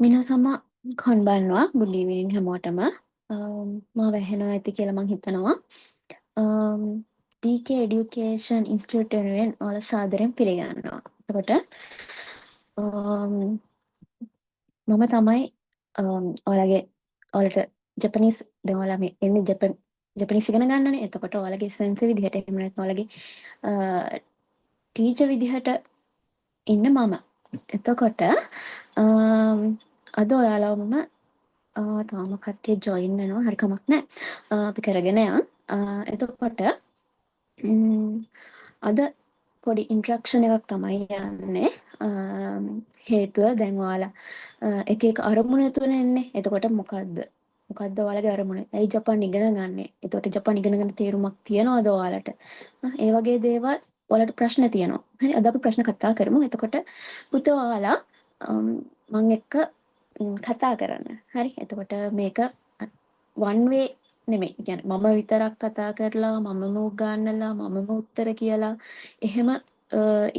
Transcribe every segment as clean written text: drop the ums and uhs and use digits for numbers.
මිනසම කොන්බන්වා good evening හැමෝටම මා වැහෙනවා ඇති කියලා මං හිතනවා DK Education Institute වෙනුවෙන් ඔයාලා සාදරයෙන් පිළිගන්නවා. එතකොට මම තමයි ඔයාලට ජපනීස් දැන් ඔයාලා මේ එන්නේ ජපනීස් ඉගෙන ගන්නනේ. එතකොට ඔයාලගේ සෙන්සර් විදිහට එහෙම නැත්නම් ඔයාලගේ ටීචර් විදිහට ඉන්න මම. එතකොට අද ඔයාලවම තාම කට්ටිය ජොයින් වෙනවා. හරි කමක් නැහැ. අපි කරගෙන යන්. එතකොට අද පොඩි ඉන්ට්‍රැක්ෂන් එකක් තමයි යන්නේ. හේතුව දැන් ඔයාලා එක එක අරමුණු තුන එන්නේ. එතකොට මොකද්ද ඔයාලගේ අරමුණ? ඇයි ජපාන් ඉගෙන ගන්නෙ? එතකොට ජපාන් ඉගෙන ගන්න තේරුමක් තියනවද ඔයාලට? ඒ වගේ දේවල් ඔයාලට ප්‍රශ්න තියෙනවා. හරි අද අපි ප්‍රශ්න කතා කරමු. එතකොට පුතේ ඔයාලා මම එක්ක කතා කරන්න. හරි. එතකොට මේක one way නෙමෙයි. කියන්නේ මම විතරක් කතා කරලා මමම උගන්වලා මමම උත්තර කියලා එහෙම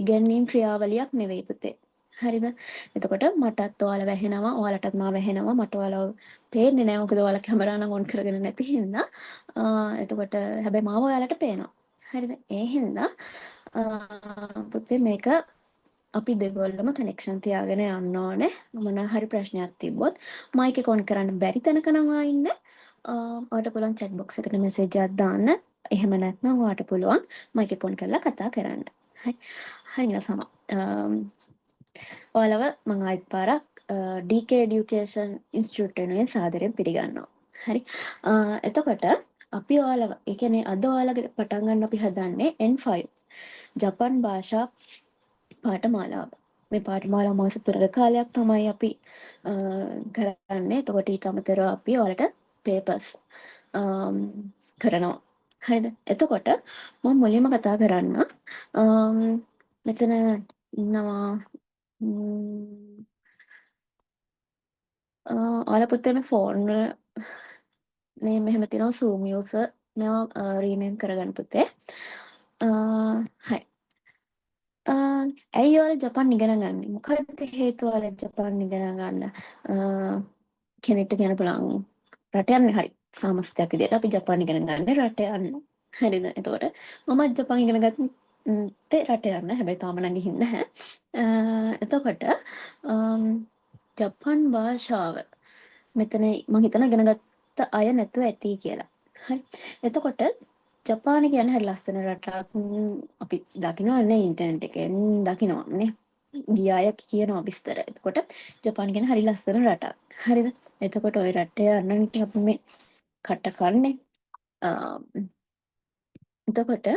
ඉගැන්වීම් ක්‍රියාවලියක් නෙවෙයි පුතේ. හරිද? එතකොට මටත් ඔයාලා වැහෙනවා, ඔයාලටත් මා වැහෙනවා. මට ඔයාලව පේන්නේ නැහැ. මොකද ඔයාලා කැමරා නම් ඔන් කරගෙන නැති හින්දා. එතකොට හැබැයි මාව ඔයාලට පේනවා. හරිද? ඒ හින්දා පුතේ මේක අපි දෙගොල්ලම කනෙක්ෂන් තියාගෙන යන්න ඕනේ. මොනවා හරි ප්‍රශ්නයක් තිබ්බොත් මයික් එක ඔන් කරන්න බැරි තැනක නම් ඉන්න ඔයාලට පුළුවන් chat box එකට message එකක් දාන්න. එහෙම නැත්නම් ඔයාලට පුළුවන් මයික් එක ඔන් කරලා කතා කරන්න. හරි. හරි නසම. ඔයාලව මම ආයෙත් පාරක් DK Education Institute වෙනුවෙන් සාදරයෙන් පිළිගන්නවා. හරි. එතකොට අපි ඔයාලව ඒ කියන්නේ අද ඔයාලගේ පටන් ගන්න අපි හදන්නේ N5 ජපන් භාෂා පාඨමාලාව. මේ පාඨමාලාව මාස 3ක කාලයක් තමයි අපි කරන්නේ. එතකොට ඊට අමතරව අපි ඔයාලට papers කරනවා. හරිද? එතකොට මම මුලින්ම කතා කරන්න මෙතන ඉන්නවා ඔයාලා පුතේ මේ ෆෝන් නේම් එහෙම තියෙනවා Zoom user මේවා රීනේම් කරගන්න පුතේ. හරි. ඇයි ඔයාලා ජපාන් ඉගෙන ගන්නේ? මොකක්ද හේතුව ඔයාලා ජපාන් ඉගෙන ගන්න? කෙනෙක්ට කියන්න පුළුවන් රට යන්නේ හරි. සාමස්තයක් විදියට අපි ජපාන් ඉගෙන ගන්න රට යන්න. හරිද? එතකොට මමත් ජපාන් ඉගෙන ගත්තේ රට යන්න. හැබැයි තාම නම් ගිහින් නැහැ. එතකොට ජපාන් භාෂාව මෙතන මම හිතනවා ඉගෙන ගත්ත අය නැතුව ඇති කියලා. හරි. එතකොට ජපාන කියන්නේ හරි ලස්සන රටක්. අපි දකින්නවනේ ඉන්ටර්නෙට් එකෙන් දකින්නවනේ. ගිය අය කියනවා විස්තර. එතකොට ජපාන කියන්නේ හරි ලස්සන රටක්. හරිද? එතකොට ওই රටේ යන්න අපි මේ කට කන්නේ. එතකොට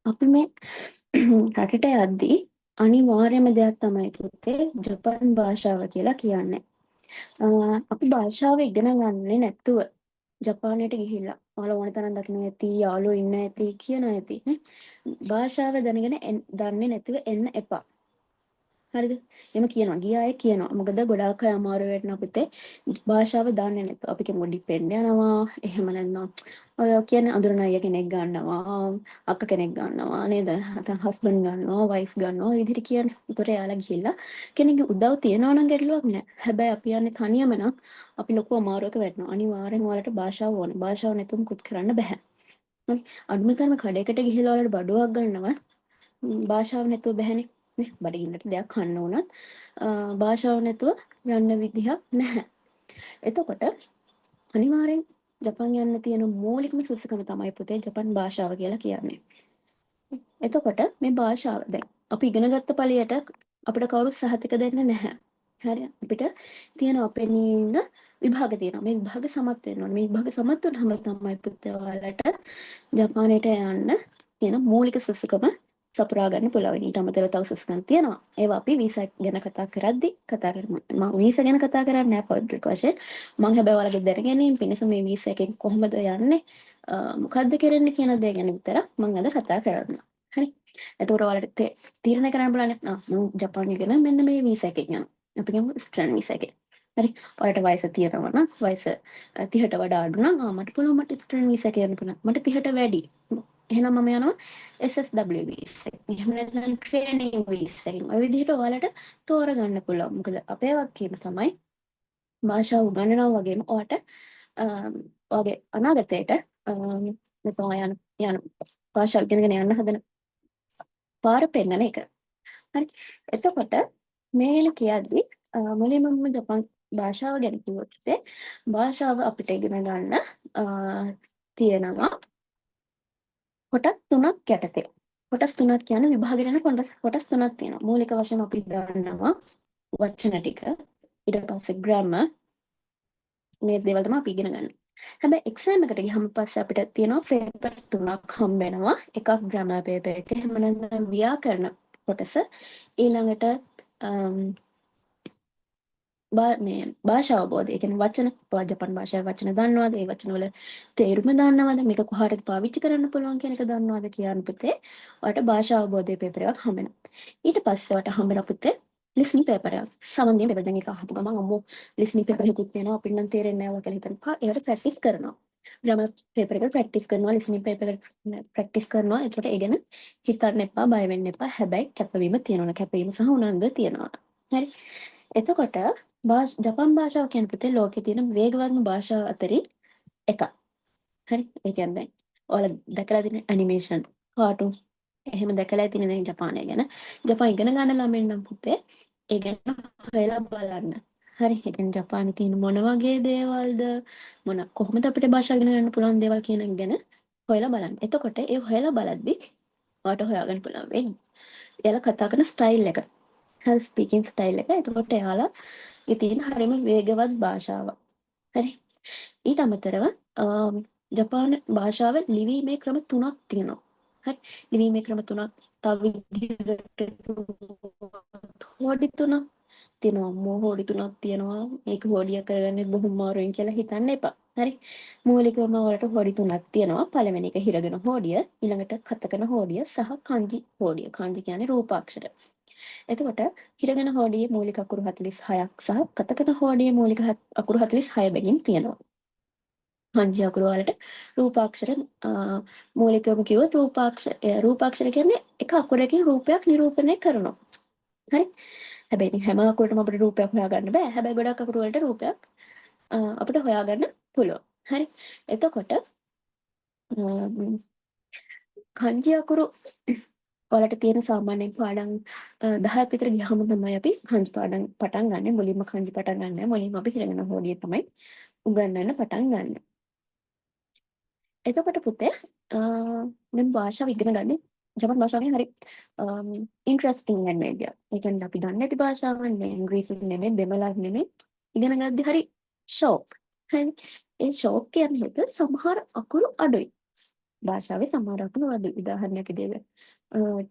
අපි මේ රටට යද්දී අනිවාර්යම දෙයක් තමයි පුතේ ජපාන් භාෂාව කියලා කියන්නේ. අපි භාෂාව ඉගෙන ගන්නේ නැතුව ජපානයට ගිහිල්ලා ඔයාලා ඕන තරම් දකින්න ඇති යාළුවෝ ඉන්න ඇති කියන ඇති නේ භාෂාව දැනගෙන දන්නේ නැතිව එන්න එපා. හරිද? එහෙම කියනවා. ගිය අය කියනවා. මොකද ගොඩාක් අය අමාරු වෙනවා පුතේ. භාෂාව දන්නේ නැත්නම් අපි කියමු ඩිපෙන්ඩ් යනවා. එහෙම නැත්නම් ඔය කියන්නේ අඳුරන අය කෙනෙක් ගන්නවා. අක්ක කෙනෙක් ගන්නවා නේද? නැත්නම් හස්බන්ඩ් ගන්නවා, වයිෆ් ගන්නවා. ඔය විදිහට කියන්නේ. උතර යාලා ගිහිල්ලා කෙනෙක්ගේ උදව් තියනවා නම් ගැටලුවක් නැහැ. හැබැයි අපි යන්නේ තනියම නම් අපි ලොකු අමාරුවක වැටෙනවා. අනිවාර්යෙන් ඔයාලට භාෂාව ඕනේ. භාෂාව නැතුව මුකුත් කරන්න බෑ. හරි. අඩුම තරම කඩේකට ගිහිල්ලා ඔයාලට බඩුවක් ගන්නවා. භාෂාව නැතුව බැහැනේ. නේ බඩගින්නට දෙයක් කන්න උනත් භාෂාව නැතුව යන්න විදිහක් නැහැ. එතකොට අනිවාර්යෙන් ජපාන් යන්න තියෙන මූලිකම සුදුසුකම තමයි පුතේ ජපාන් භාෂාව කියලා කියන්නේ. එතකොට මේ භාෂාව දැන් අපි ඉගෙන ගත්ත පළියට අපිට කවුරුත් සහතික දෙන්නේ නැහැ. හරි අපිට තියෙන අපේ නින්ද විභාග තියෙනවා. මේ විභාග සමත් වෙන්න ඕනේ. මේ විභාග සමත් වුනහම තමයි පුතේ ඔයාලට ජපානයට යන්න තියෙන මූලික සුදුසුකම සපුරා ගන්න පුළුවන්. ඊට අමතරව තව සුස්කම් තියෙනවා. ඒවා අපි වීසා ගැන කතා කරද්දි කතා කරමු. මම වීසා ගැන කතා කරන්නේ නැහැ පොඩ්ඩක් වශයෙන්. මම හැබැයි ඔයාලගේ දැනගැනීම පිණිස මේ වීසා එකෙන් කොහොමද යන්නේ? මොකද්ද කරන්නේ කියන දේ ගැන විතර මම අද කතා කරනවා. හරි. එතකොට ඔයාලට තීරණය කරන්න බලන්න. මම ජපාන් ඉගෙන මෙන්න මේ වීසා එකෙන් යනවා. අපි කියමු ස්ටුඩන්ට් වීසා එකෙන්. හරි. ඔයාලට වයස තියෙනවා නම් වයස 30ට වඩා අඩු නම් මට පුළුවන් මට ස්ටුඩන්ට් වීසා එක යන්න පුළුවන්. මට 30ට වැඩි. එහෙනම් මම යනවා SSW වීසා එක. එහෙම නැත්නම් ට්‍රේනින් වීසා එකෙන්. ඔය විදිහට ඔයාලට තෝරගන්න පුළුවන්. මොකද අපේ වගකීම තමයි භාෂාව උගන්වනවා වගේම ඔයාට ඔයාගේ අනාගතයට නැත්නම් යන භාෂාව ඉගෙනගෙන යන්න හදන පාර පෙන්නන එක. හරි. එතකොට මේ කියද්දි මුලින්ම ජපාන් භාෂාව ගැන කිව්වොත් භාෂාව අපිට ඉගෙන ගන්න තියෙනවා කොටස් තුනක් යටතේ. කොටස් තුනක් කියන්නේ විභාගයෙන් කොටස් තුනක් තියෙනවා. මූලික වශයෙන් අපි ගන්නවා වචන ටික, ඊට පස්සේ ග්‍රැමර්, මේ දේවල් තමයි අපි ඉගෙන ගන්න. හැබැයි එක්සෑම් එකට ගියම පස්සේ අපිට තියෙනවා පේපර් තුනක් හම්බ වෙනවා. එකක් ග්‍රැමර් පේපර් එක, එහෙම නැත්නම් ව්‍යාකරණ කොටස, ඊළඟට මේ භාෂා අවබෝධය. ඒ කියන්නේ වචන, ජපාන් භාෂාවේ වචන දන්නවද? ඒ වචන වල තේරුම දන්නවද? මේක කොහටද පාවිච්චි කරන්න පුළුවන් කියන එක දන්නවද කියන පුතේ ඔයාලට භාෂා අවබෝධයේ පේපර් එකක් හම්බ වෙනවා. ඊට පස්සේ ඔයාලට හම්බ වෙන පුතේ ලිස්නින් පේපර් එකක්. සමන්දියෙන් පේපර් දැන් එක අහපු ගමන් අම්මෝ ලිස්නින් පේපර් එකකුත් තියෙනවා අපිට නම් තේරෙන්නේ නැහැ කියලා හිතනවා. ඒකට ප්‍රැක්ටිස් කරනවා. ග්‍රැමර් පේපර් එකට ප්‍රැක්ටිස් කරනවා, ලිස්නින් පේපර් එකට ප්‍රැක්ටිස් කරනවා. ඒකට ඒ ගැන හිතන්න එපා, බය වෙන්න එපා. හැබැයි කැපවීම තියෙනවා. කැපවීම සහ උනන්දුව තියෙනවා. හරි. එතකොට ජපාන් භාෂාව කියන පුතේ ලෝකේ තියෙන වේගවත්ම භාෂාව අතරින් එකක්. හරි. ඒ කියන්නේ ඔයාලා දැකලා තියෙන ඇනිමේෂන්, කාටුන් එහෙම දැකලා තියෙන දැන් ජපානය ගැන. ජපාන් ඉගෙන ගන්න ළමෙන් නම් පුතේ ඒ ගැන හොයලා බලන්න. හරි. ඒ කියන්නේ ජපානයේ තියෙන මොන වගේ දේවල්ද, කොහොමද අපිට භාෂාව ඉගෙන ගන්න පුළුවන් දේවල් කියන එක ගැන හොයලා බලන්න. එතකොට ඒ හොයලා බලද්දි ඔයාලට හොයාගන්න පුළුවන් වෙයි. එයාලා කතා කරන ස්ටයිල් එක. හරි ස්පීකින් ස්ටයිල් එක. එතකොට එයාලා තියෙන හරියම වේගවත් භාෂාවක්. හරි. ඊට අමතරව ජපාන භාෂාවේ ලිවීමේ ක්‍රම තුනක් තියෙනවා. හරි. ලිවීමේ ක්‍රම තුනක් තව විදිහකට හොඩි තුනක් තියෙනවා. හොඩි තුනක් තියෙනවා. මේක හොඩිය කරගන්නේ බොහොම අමාරුවෙන් කියලා හිතන්න එපා. හරි. මූලිකවම වලට හොඩි තුනක් තියෙනවා. පළවෙනි එක හිරගෙන හොඩිය, ඊළඟට කතකන හොඩිය සහ kanji හොඩිය. kanji කියන්නේ රූපාක්ෂර. එතකොට හිරගෙන හෝඩියේ මූලික අකුරු 46ක් සහ කතකන හෝඩියේ මූලික අකුරු 46 බැගින් තියෙනවා. kanji අකුරු වලට රූපාක්ෂර මූලිකවම කිව්වොත් රූපාක්ෂර කියන්නේ එක අකුරකින් රූපයක් නිරූපණය කරනවා. හරි. හැබැයි ඉතින් හැම අකුරටම අපිට රූපයක් හොයාගන්න බෑ. හැබැයි ගොඩක් අකුරු වලට රූපයක් අපිට හොයාගන්න පුළුවන්. හරි. එතකොට kanji අකුරු ඔයාලට තියෙන සාමාන්‍යයෙන් පාඩම් 10ක් විතර ගියාම තමයි අපි kanji පාඩම් පටන් ගන්න. මුලින්ම kanji පටන් ගන්න. මුලින්ම අපි හිරගෙන හොඩිය තමයි උගන්වන්න පටන් ගන්න. එතකොට පුතේ දැන් භාෂාව ඉගෙන ගන්න ජපන් භාෂාව කියන්නේ හරි ඉන්ටරෙස්ටිං ලැන්ග්වේජ් එක. ඒ කියන්නේ අපි දන්නේ නැති භාෂාවක් නෙමෙයි, ඉංග්‍රීසි නෙමෙයි, දෙමළක් නෙමෙයි. ඉගෙන ගද්දි හරි ෂෝක්. හරි. ඒ ෂෝක් කියන්නේ හේතුව සමහර අකුරු අඩුයි. භාෂාවේ සමහර අකුරු අඩුයි. උදාහරණයක් විදිහට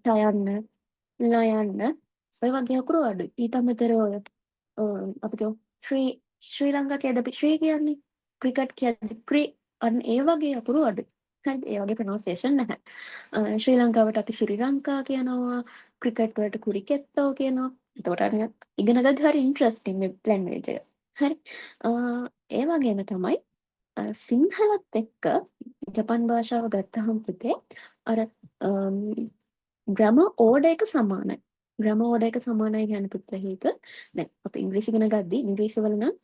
ටයන්න, ලයන්න ඔය වගේ අකුරු අඩුයි. ඊට අමතරව අපි කියමු ශ්‍රී ලංකා කියද්දී අපි ශ්‍රී කියන්නේ ක්‍රිකට් කියද්දී ක්‍රී අන්න ඒ වගේ අකුරු අඩුයි. හරිද? ඒ වගේ ප්‍රොනවුන්සියේෂන් නැහැ. ශ්‍රී ලංකාවට අපි ශ්‍රී ලංකා කියනවා, ක්‍රිකට් වලට කුරිකෙත්තෝ කියනවා. එතකොට අර ඉගෙන ගද්දී හරි ඉන්ටරෙස්ටිං මේ ලැන්ග්වේජ් එක. හරි. ඒ වගේම තමයි සිංහලත් එක්ක ජපන් භාෂාව ගත්තහම පුතේ අර ග්‍රැමර් ඕඩර් එක සමානයි. ග්‍රැමර් ඕඩර් එක සමානයි කියන්නේ පුතේ හේතුව දැන් අපි ඉංග්‍රීසි ඉගෙන ගද්දී ඉංග්‍රීසි වල නම්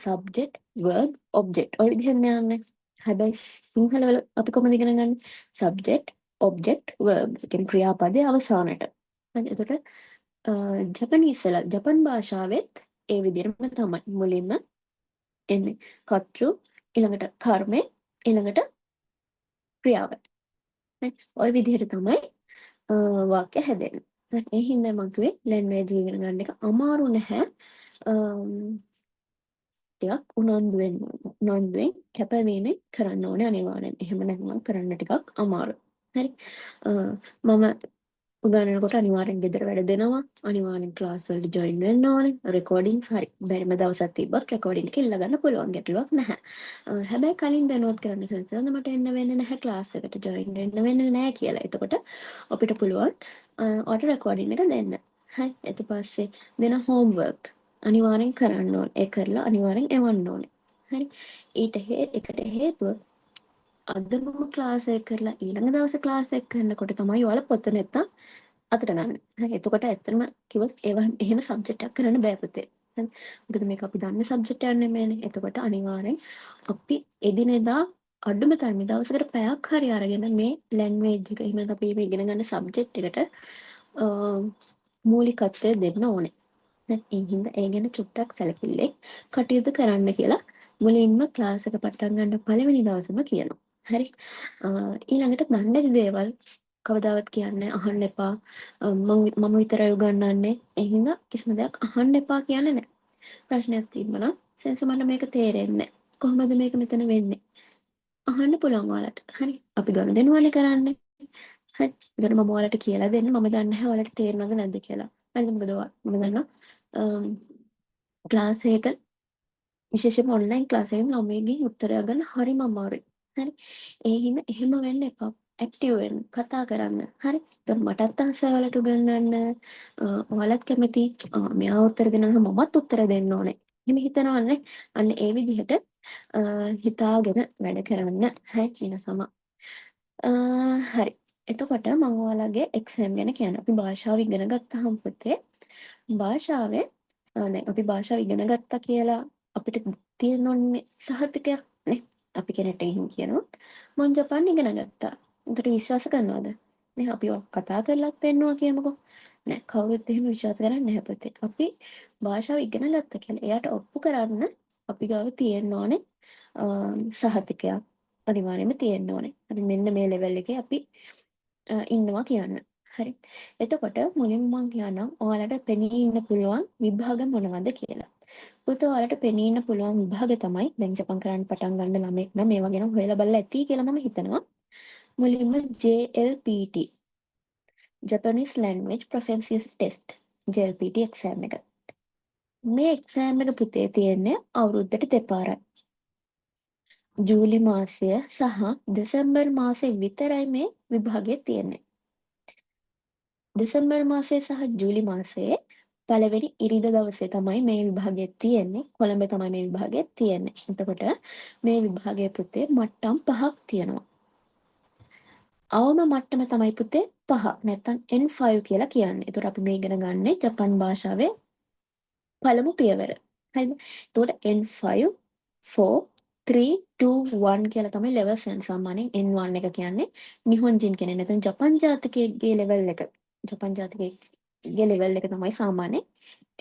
සබ්ජෙක්ට් verb object ඔය විදිහෙන් යන්නේ. හැබැයි සිංහල වල අපි කොහොමද ඉගෙන ගන්නේ? සබ්ජෙක්ට් object verb කියන්නේ ක්‍රියාපදයේ අවසානයට. හරි. එතකොට ජපන් භාෂාවෙත් ඒ විදිහටම තමයි මුලින්ම එන්නේ කර්තෘ ඊළඟට කර්මය ඊළඟට ක්‍රියාව. ඔය විදිහට තමයි වාක්‍ය හැදෙන්නේ. ඒ හින්දා මම කිව්වේ ලැන්ග්වේජ් ඉගෙන ගන්න එක අමාරු නැහැ. ටිකක් උනන්දුවෙන් කැපවීමෙන් කරන්න ඕනේ අනිවාර්යෙන්. එහෙම නැත්නම් කරන්න ටිකක් අමාරුයි. හරි. මම උගන්වනකොට අනිවාර්යෙන් ගෙදර වැඩ දෙනවා. අනිවාර්යෙන් ක්ලාස් වලට ජොයින් වෙන්න ඕනේ. රෙකෝඩින්ග්ස් හරි. බැරිම දවසක් තිබ්බත් රෙකෝඩින් එක ඉල්ල ගන්න පුළුවන්. ගැටලුවක් නැහැ. හැබැයි කලින් දැනුවත් කරන්න සෙන්සර් මට එන්න වෙන්නේ නැහැ ක්ලාස් එකට ජොයින් වෙන්න වෙන්නේ නැහැ කියලා. එතකොට අපිට පුළුවන් ඔයාලට රෙකෝඩින් එක දෙන්න. හරි. ඊට පස්සේ දෙන හෝම්වර්ක් අනිවාර්යෙන් කරන්න ඕනේ. ඒ කරලා අනිවාර්යෙන් එවන්න ඕනේ. හරි. ඒකට හේතුව අද මම ක්ලාස් එක කරලා ඊළඟ දවසේ ක්ලාස් එක කරනකොට තමයි ඔයාලා පොත නැත්තම් අතට ගන්න. හරි. එතකොට ඇත්තටම කිව්වොත් ඒවා එහෙම සබ්ජෙක්ට් එකක් කරන්න බෑ පුතේ. හරි. මොකද මේක අපි දන්න සබ්ජෙක්ට් එකක් නෙමෙයිනේ. එතකොට අනිවාර්යෙන් අපි එදිනෙදා අඩුම තරමේ දවසකට පැයක් හරි අරගෙන මේ ලැන්ග්වේජ් එක එහෙම නැත්නම් අපි මේ ඉගෙන ගන්න සබ්ජෙක්ට් එකට මූලිකත්වය දෙන්න ඕනේ. දැන් ඒ හින්දා ඒ ගැන චුට්ටක් සැලකිල්ලෙන් කටයුතු කරන්න කියලා මුලින්ම ක්ලාස් එක පටන් ගන්න පළවෙනි දවසේම කියනවා. හරි. ඊළඟට දන්නේ නැති දේවල් කවදාවත් කියන්නේ අහන්න එපා. මම විතරයි උගන්වන්නේ. ඒ හින්දා කිසිම දෙයක් අහන්න එපා කියන්නේ නැහැ. ප්‍රශ්නයක් තිබ්බනම් සෙන්සර් මට මේක තේරෙන්නේ නැහැ. කොහොමද මේක මෙතන වෙන්නේ? අහන්න පුළුවන් ඔයාලට. හරි. අපි ගනුදෙනුවනේ කරන්නේ. හරි. ඒකට මම ඔයාලට කියලා දෙන්න. මම දන්නේ නැහැ ඔයාලට තේරෙනවද නැද්ද කියලා. හරිද? මොකද මම දන්නවා ක්ලාස් එක විශේෂයෙන්ම ඔන්ලයින් ක්ලාස් එකෙන් ළමයිගෙන් උත්තරයක් ගන්න හරිම අමාරුයි. හරි. ඒ හින්දා එහෙම වෙන්න එපා. ඇක්ටිව් වෙන්න, කතා කරන්න. හරි. දැන් මටත් ආසයි ඔයාලට උගන්වන්න. ඔයාලත් කැමති. මෙයා උත්තර දෙනවා මමත් උත්තර දෙන්න ඕනේ. එහෙම හිතනවනේ. අන්න ඒ විදිහට හිතාගෙන වැඩ කරන්න. හරි. කියන සම. හරි. එතකොට මම ඔයාලගේ එක්සෑම් ගැන කියන්න. අපි භාෂාව ඉගෙන ගත්තාම පුතේ භාෂාවේ දැන් අපි භාෂාව ඉගෙන ගත්තා කියලා අපිට තියෙන්න ඕනේ සහතිකයක් නේ. අපි කෙනෙක්ට ගිහින් කියනවා මම ජපාන් ඉගෙන ගත්තා. උන්ට විශ්වාස කරනවද? නේ අපි කතා කරලත් පෙන්නවා කියමුකෝ. නෑ කවුරුත් එහෙම විශ්වාස කරන්නේ නැහැ පුතේ. අපි භාෂාව ඉගෙන ගත්තා කියලා එයාට ඔප්පු කරන්න අපි ගාව තියෙන්න ඕනේ සහතිකයක්. අනිවාර්යයෙන්ම තියෙන්න ඕනේ. අපි මෙන්න මේ ලෙවල් එකේ අපි ඉන්නවා කියන්න. හරි. එතකොට මුලින්ම මම කියන්නම් ඔයාලට පෙනී ඉන්න පුළුවන් විභාග මොනවද කියලා. පුතේ ඔයාලට පෙනී ඉන්න පුළුවන් විභාග තමයි දැන් ජපන් කරන්න පටන් ගන්න ළමෙක් නම් මේවා ගැන හොයලා බලලා ඇති කියලා මම හිතනවා. මුලින්ම JLPT Japanese Language Proficiency Test JLPT exam එක. මේ එක්සෑම් එක පුතේ තියෙන්නේ අවුරුද්දට දෙපාරයි. ජූලි මාසය සහ දෙසැම්බර් මාසෙ විතරයි මේ විභාගය තියෙන්නේ. දෙසැම්බර් මාසයේ සහ ජූලි මාසයේ පළවෙනි ඉරිදා දවසේ තමයි මේ විභාගය තියෙන්නේ. කොළඹ තමයි මේ විභාගය තියෙන්නේ. එතකොට මේ විභාගයේ පුතේ මට්ටම් 5ක් තියෙනවා. අවම මට්ටම තමයි පුතේ 5. නැත්තම් N5 කියලා කියන්නේ. ඒතකොට අපි මේ ඉගෙන ගන්නේ ජපන් භාෂාවේ පළමු පියවර. හරිද? එතකොට N5 4 3 2 1 කියලා තමයි levels යන සාමාන්‍යයෙන් N1 එක කියන්නේ නිහොන්ජින් කෙනෙක් නැත්නම් ජපන් ජාතිකයේ level එක. ජපන් ජාතිකයේ level එක තමයි සාමාන්‍යයෙන්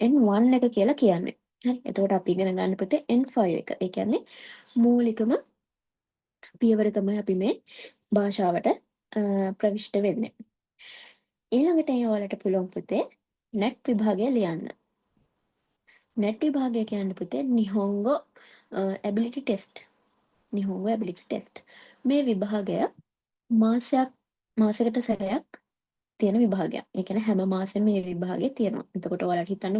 N1 එක කියලා කියන්නේ. හරි. එතකොට අපි ඉගෙන ගන්න පුතේ N5 එක. ඒ කියන්නේ මූලිකම පියවර තමයි අපි මේ භාෂාවට ප්‍රවිෂ්ඨ වෙන්නේ. ඊළඟට ඔයාලට පුළුවන් පුතේ NET විභාගය ලියන්න. NET විභාගය කියන්නේ පුතේ Nihongo ability test. Nihongo ability test. මේ විභාගය මාසයකට සැරයක් තියෙන විභාගයක්. ඒ කියන්නේ හැම මාසෙම මේ විභාගය තියෙනවා. එතකොට ඔයාලට හිතන්න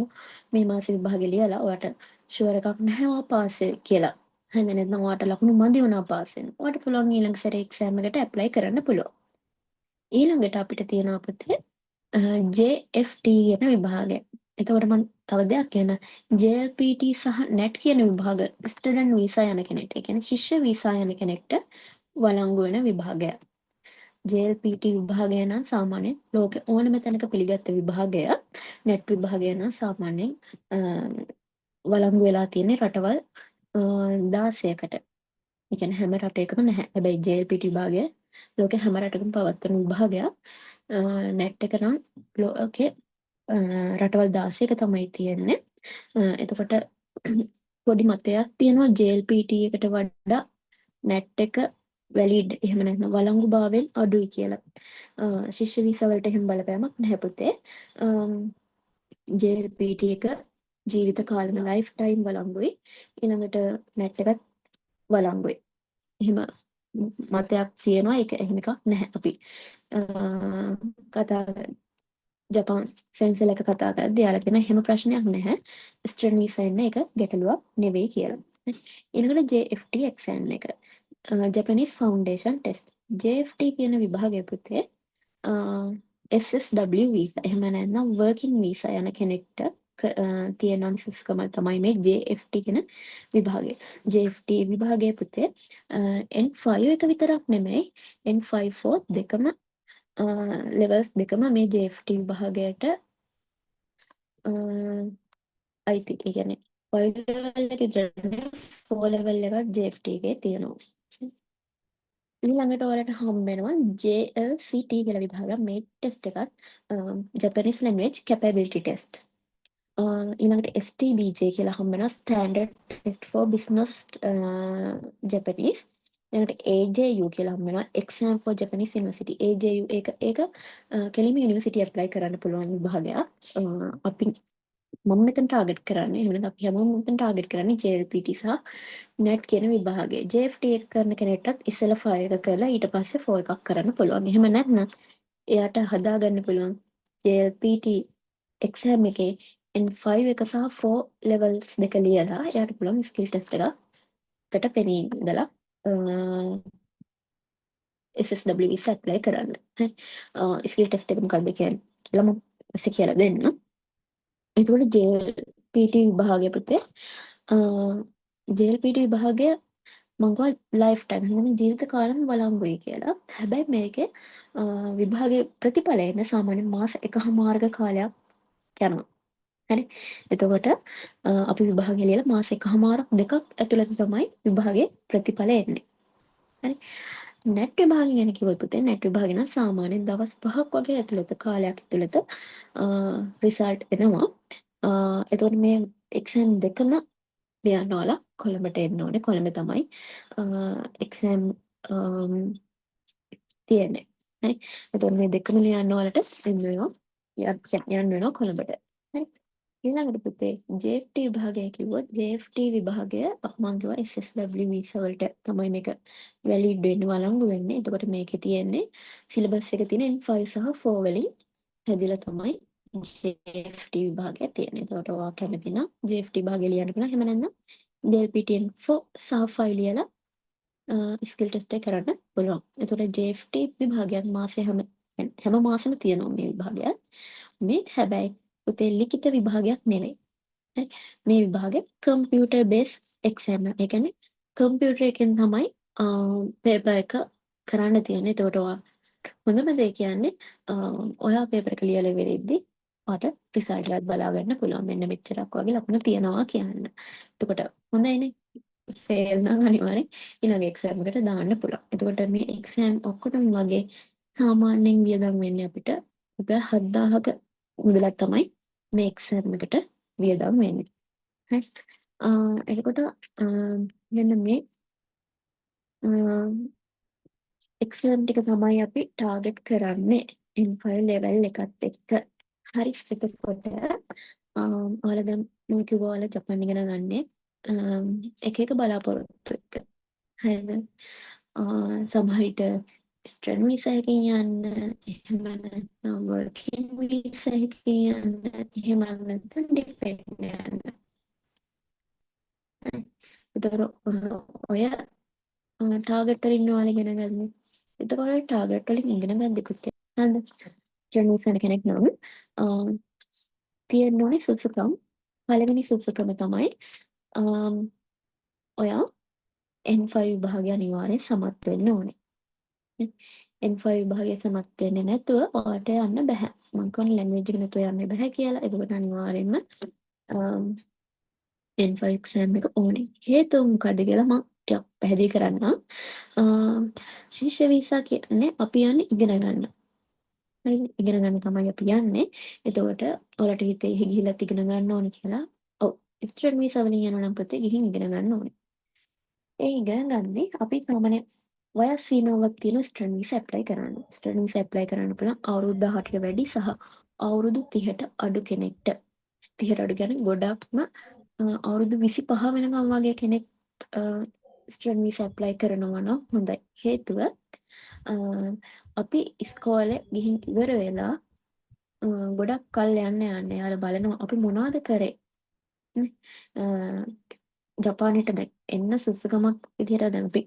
මේ මාසේ විභාගය ලියලා ඔයාලට ෂුවර් එකක් නැහැ ඔයා පාස් කියලා. හරිද? නැත්නම් ඔයාලට ලකුණු මදි වුණා පාස් වෙන්න. ඔයාලට පුළුවන් ඊළඟ සැරේ එක්සෑම් එකට ඇප්ලයි කරන්න පුළුවන්. ඊළඟට අපිට තියෙනවා පුතේ JFT කියන විභාගය. එතකොට මම තව දෙයක් කියන්න. JLPT සහ NET කියන විභාග ස්ටුඩන්ට් වීසා යන කෙනෙක්ට, ඒ කියන්නේ ශිෂ්‍ය වීසා යන කෙනෙක්ට වළංගු වෙන විභාගයක්. JLPT විභාගය නම් සාමාන්‍යයෙන් ලෝකේ ඕනම තැනක පිළිගත් විභාගය. NET විභාගය නම් සාමාන්‍යයෙන් වළංගු වෙලා තියෙන්නේ රටවල් 16කට. ඒ කියන්නේ හැම රටයකම නැහැ. හැබැයි JLPT විභාගය ලෝකේ හැම රටකම පවත්වන විභාගයක්. NET එක නම් ලෝකේ රටවල් 16ක තමයි තියෙන්නේ. එතකොට පොඩි මතයක් තියෙනවා JLPT එකට වඩා NET එක වැලිඩ් එහෙම නැත්නම් වළංගුභාවයෙන් අඩුයි කියලා. ශිෂ්‍ය වීසා වලට එහෙම බලපෑමක් නැහැ පුතේ. JLPT එක ජීවිත කාලෙම ලයිෆ් ටයිම් වළංගුයි. ඊළඟට NET එකත් වළංගුයි. එහෙම මතයක් තියෙනවා ඒක එහෙම එකක් නැහැ අපි කතා ජපාන් සෙන්සල් එක කතා කරද්දී යාළුවා කියන එහෙම ප්‍රශ්නයක් නැහැ. ස්ටුඩන්ට් වීසා එන්න එක ගැටලුවක් නෙවෙයි කියලා. ඊළඟට JFT එක්සෑම් එක. Japanese foundation test. JFT කියන විභාගය පුතේ SSW වීසා. එහෙම නැත්නම් වර්කින් වීසා යන කෙනෙක්ට තියෙන අනුසස්කම තමයි මේ JFT කියන විභාගය. JFT විභාගය පුතේ N5 එක විතරක් නෙමෙයි N5 දෙකම ලෙවල්ස් දෙකම මේ JFT විභාගයට අයිති. ඒ කියන්නේ 5 level එක විතරක් නෙමෙයි 4 level එකක් JFT එකේ තියෙනවා. ඊළඟට ඔයාලට හම්බ වෙනවා JLCT කියලා විභාගයක්. මේ ටෙස්ට් එකත් Japanese language capability test. ඊළඟට STBJ කියලා හම්බ වෙනවා Standard Test for Business Japanese. ඊළඟට AJU කියලා හම්බ වෙනවා Exam for Japanese University. AJU ඒක කෙලින්ම යුනිවර්සිටි ඇප්ලයි කරන්න පුළුවන් විභාගයක්. අපි මම මෙතන ටාගට් කරන්නේ එහෙම නැත්නම් අපි හැමෝම මෙතන ටාගට් කරන්නේ JLPT සහ NET කියන විභාගය. JFT එක කරන කෙනෙක්ටත් ඉස්සෙල්ලා 5 එක කරලා ඊට පස්සේ 4 එකක් කරන්න පුළුවන්. එහෙම නැත්නම් එයාට හදාගන්න පුළුවන් JLPT එක්සෑම් එකේ N5 එක සහ 4 levels දෙක ලියලා එයාට පුළුවන් ස්කිල් ටෙස්ට් එකකට පෙනී ඉඳලා SSW visa apply කරන්න. ස්කිල් ටෙස්ට් එක මොකක්ද කියලා මම පස්සේ කියලා දෙන්නම්. එතකොට JLPT විභාගය පුතේ JLPT විභාගය මම ලයිෆ් ටයිම් කියන්නේ ජීවිත කාලෙම වළංගුයි කියලා. හැබැයි මේකේ විභාගයේ ප්‍රතිඵලය එන්න සාමාන්‍යයෙන් මාස එකහමාරක කාලයක් යනවා. හරි. එතකොට අපි විභාගය ලියලා මාස එකහමාරක් දෙකක් ඇතුළත තමයි විභාගයේ ප්‍රතිඵල එන්නේ. හරි. නැට් විභාගය ගැන කිව්වොත් පුතේ නැට් විභාගය නම් සාමාන්‍යයෙන් දවස් 5ක් වගේ ඇතුළත කාලයක් ඇතුළත රිසල්ට් එනවා. එතකොට මේ එක්සෑම් දෙකම ලියන්න ඔයාලා කොළඹට එන්න ඕනේ. කොළඹ තමයි එක්සෑම් තියෙන්නේ. හරි. එතකොට මේ දෙකම ලියන්න ඔයාලට එන්න වෙනවා. යන්න වෙනවා කොළඹට. හරි. ඊළඟට පුතේ JFT විභාගය කිව්වොත් JFT විභාගය මම කිව්වා SSW වීසා වලට තමයි මේක වැලිඩ් වෙන්න වළංගු වෙන්නේ. එතකොට මේකේ තියෙන්නේ සිලබස් එක තියෙන N5 සහ 4 වලින් හැදිලා තමයි JFT විභාගය තියෙන්නේ. එතකොට ඔයා කැමති නම් JFT විභාගය ලියන්න පුළුවන්. එහෙම නැත්නම් JLPT N4 සහ 5 ලියලා ස්කිල් ටෙස්ට් එක කරන්න පුළුවන්. එතකොට JFT විභාගයක් හැම මාසෙම තියෙනවා මේ විභාගයක්. මේ හැබැයි පුතේ ලිඛිත විභාගයක් නෙවෙයි. හරි. මේ විභාගය කම්පියුටර් බේස් එක්සෑම් එක. ඒ කියන්නේ කම්පියුටර් එකෙන් තමයි පේපර් එක කරන්න තියෙන්නේ. එතකොට ඔයා හොඳම දේ කියන්නේ ඔයා පේපර් එක ලියලා ඉවරෙද්දි ඔයාට රිසල්ට් එකත් බලා ගන්න පුළුවන්. මෙන්න මෙච්චරක් වගේ ලකුණු තියනවා කියන්න. එතකොට හොඳයිනේ. ෆේල් නම් අනිවාර්යෙන් ඊළඟ එක්සෑම් එකට දාන්න පුළුවන්. එතකොට මේ එක්සෑම් ඔක්කොටම වගේ සාමාන්‍යයෙන් වියදම් වෙන්නේ අපිට රුපියල් 7000ක මුදලක් තමයි මේ එක්සෑම් එකට වියදම් වෙන්නේ. හරි. එතකොට මෙන්න මේ එක්සෑම් ටික තමයි අපි ටාගට් කරන්නේ N5 level එකත් එක්ක. හරි. එතකොට ඔයාලා දැන් මම කිව්වා ඔයාලා ජපාන් ඉගෙන ගන්නේ එක එක බලාපොරොත්තු එක්ක. හරිද? සමහර විට ස්ටුඩන්ට් වීසා එකකින් යන්න, එහෙම නැත්නම් වර්කින් වීසා එකකින් යන්න, එහෙම නැත්නම් ඩිපෙන්ඩන්ට් යන්න. එතකොට ඔය ටාගට් වලින් ඔයාලා ඉගෙන ගන්න. එතකොට ටාගට් වලින් ඉගෙන ගන්න දෙකුත් හරිද? ස්ටුඩන්ට් වීසා කෙනෙක් නම් තියෙන්න ඕනේ සුසුකම්. පළවෙනි සුසුකම තමයි ඔයා N5 විභාගය අනිවාර්යෙන් සමත් වෙන්න ඕනේ. N5 විභාගය සමත් වෙන්නේ නැතුව ඔයාට යන්න බෑ. මම කියන්නේ ලැන්ග්වේජ් එක නැතුව යන්න බෑ කියලා. ඒකට අනිවාර්යෙන්ම N5 එක්සෑම් එක ඕනේ. හේතුව මොකද කියලා මම ටිකක් පැහැදිලි කරන්නම්. ශිෂ්‍ය වීසා කියන්නේ අපි යන්නේ ඉගෙන ගන්න. හරිද? ඉගෙන ගන්න තමයි අපි යන්නේ. එතකොට ඔයාලට හිතේ ගිහිල්ලා ඉගෙන ගන්න ඕනේ කියලා. ඔව්. ස්ටුඩන්ට් වීසා වලින් යනවා නම් පුතේ ගිහින් ඉගෙන ගන්න ඕනේ. ඒ ඉගෙන ගන්නේ අපි සාමාන්‍ය වයස් සීමාවක් තියෙන ස්ටුඩන්ට් වීසා ඇප්ලයි කරන්න. ස්ටුඩන්ට් වීසා ඇප්ලයි කරන්න පුළුවන් අවුරුදු 18ට වැඩි සහ අවුරුදු 30ට අඩු කෙනෙක්ට. 30ට අඩු කියන්නේ ගොඩක්ම අවුරුදු 25 වෙනකම් වගේ කෙනෙක් ස්ටුඩන්ට් වීසා ඇප්ලයි කරනවා නම් හොඳයි. හේතුව අපි ඉස්කෝලේ ගිහින් ඉවර වෙලා ගොඩක් කල් යන්න යාලා බලනවා අපි මොනවද කරේ නේ? ජපානයට දැන් එන්න සුසුකමක් විදිහට දැන් අපි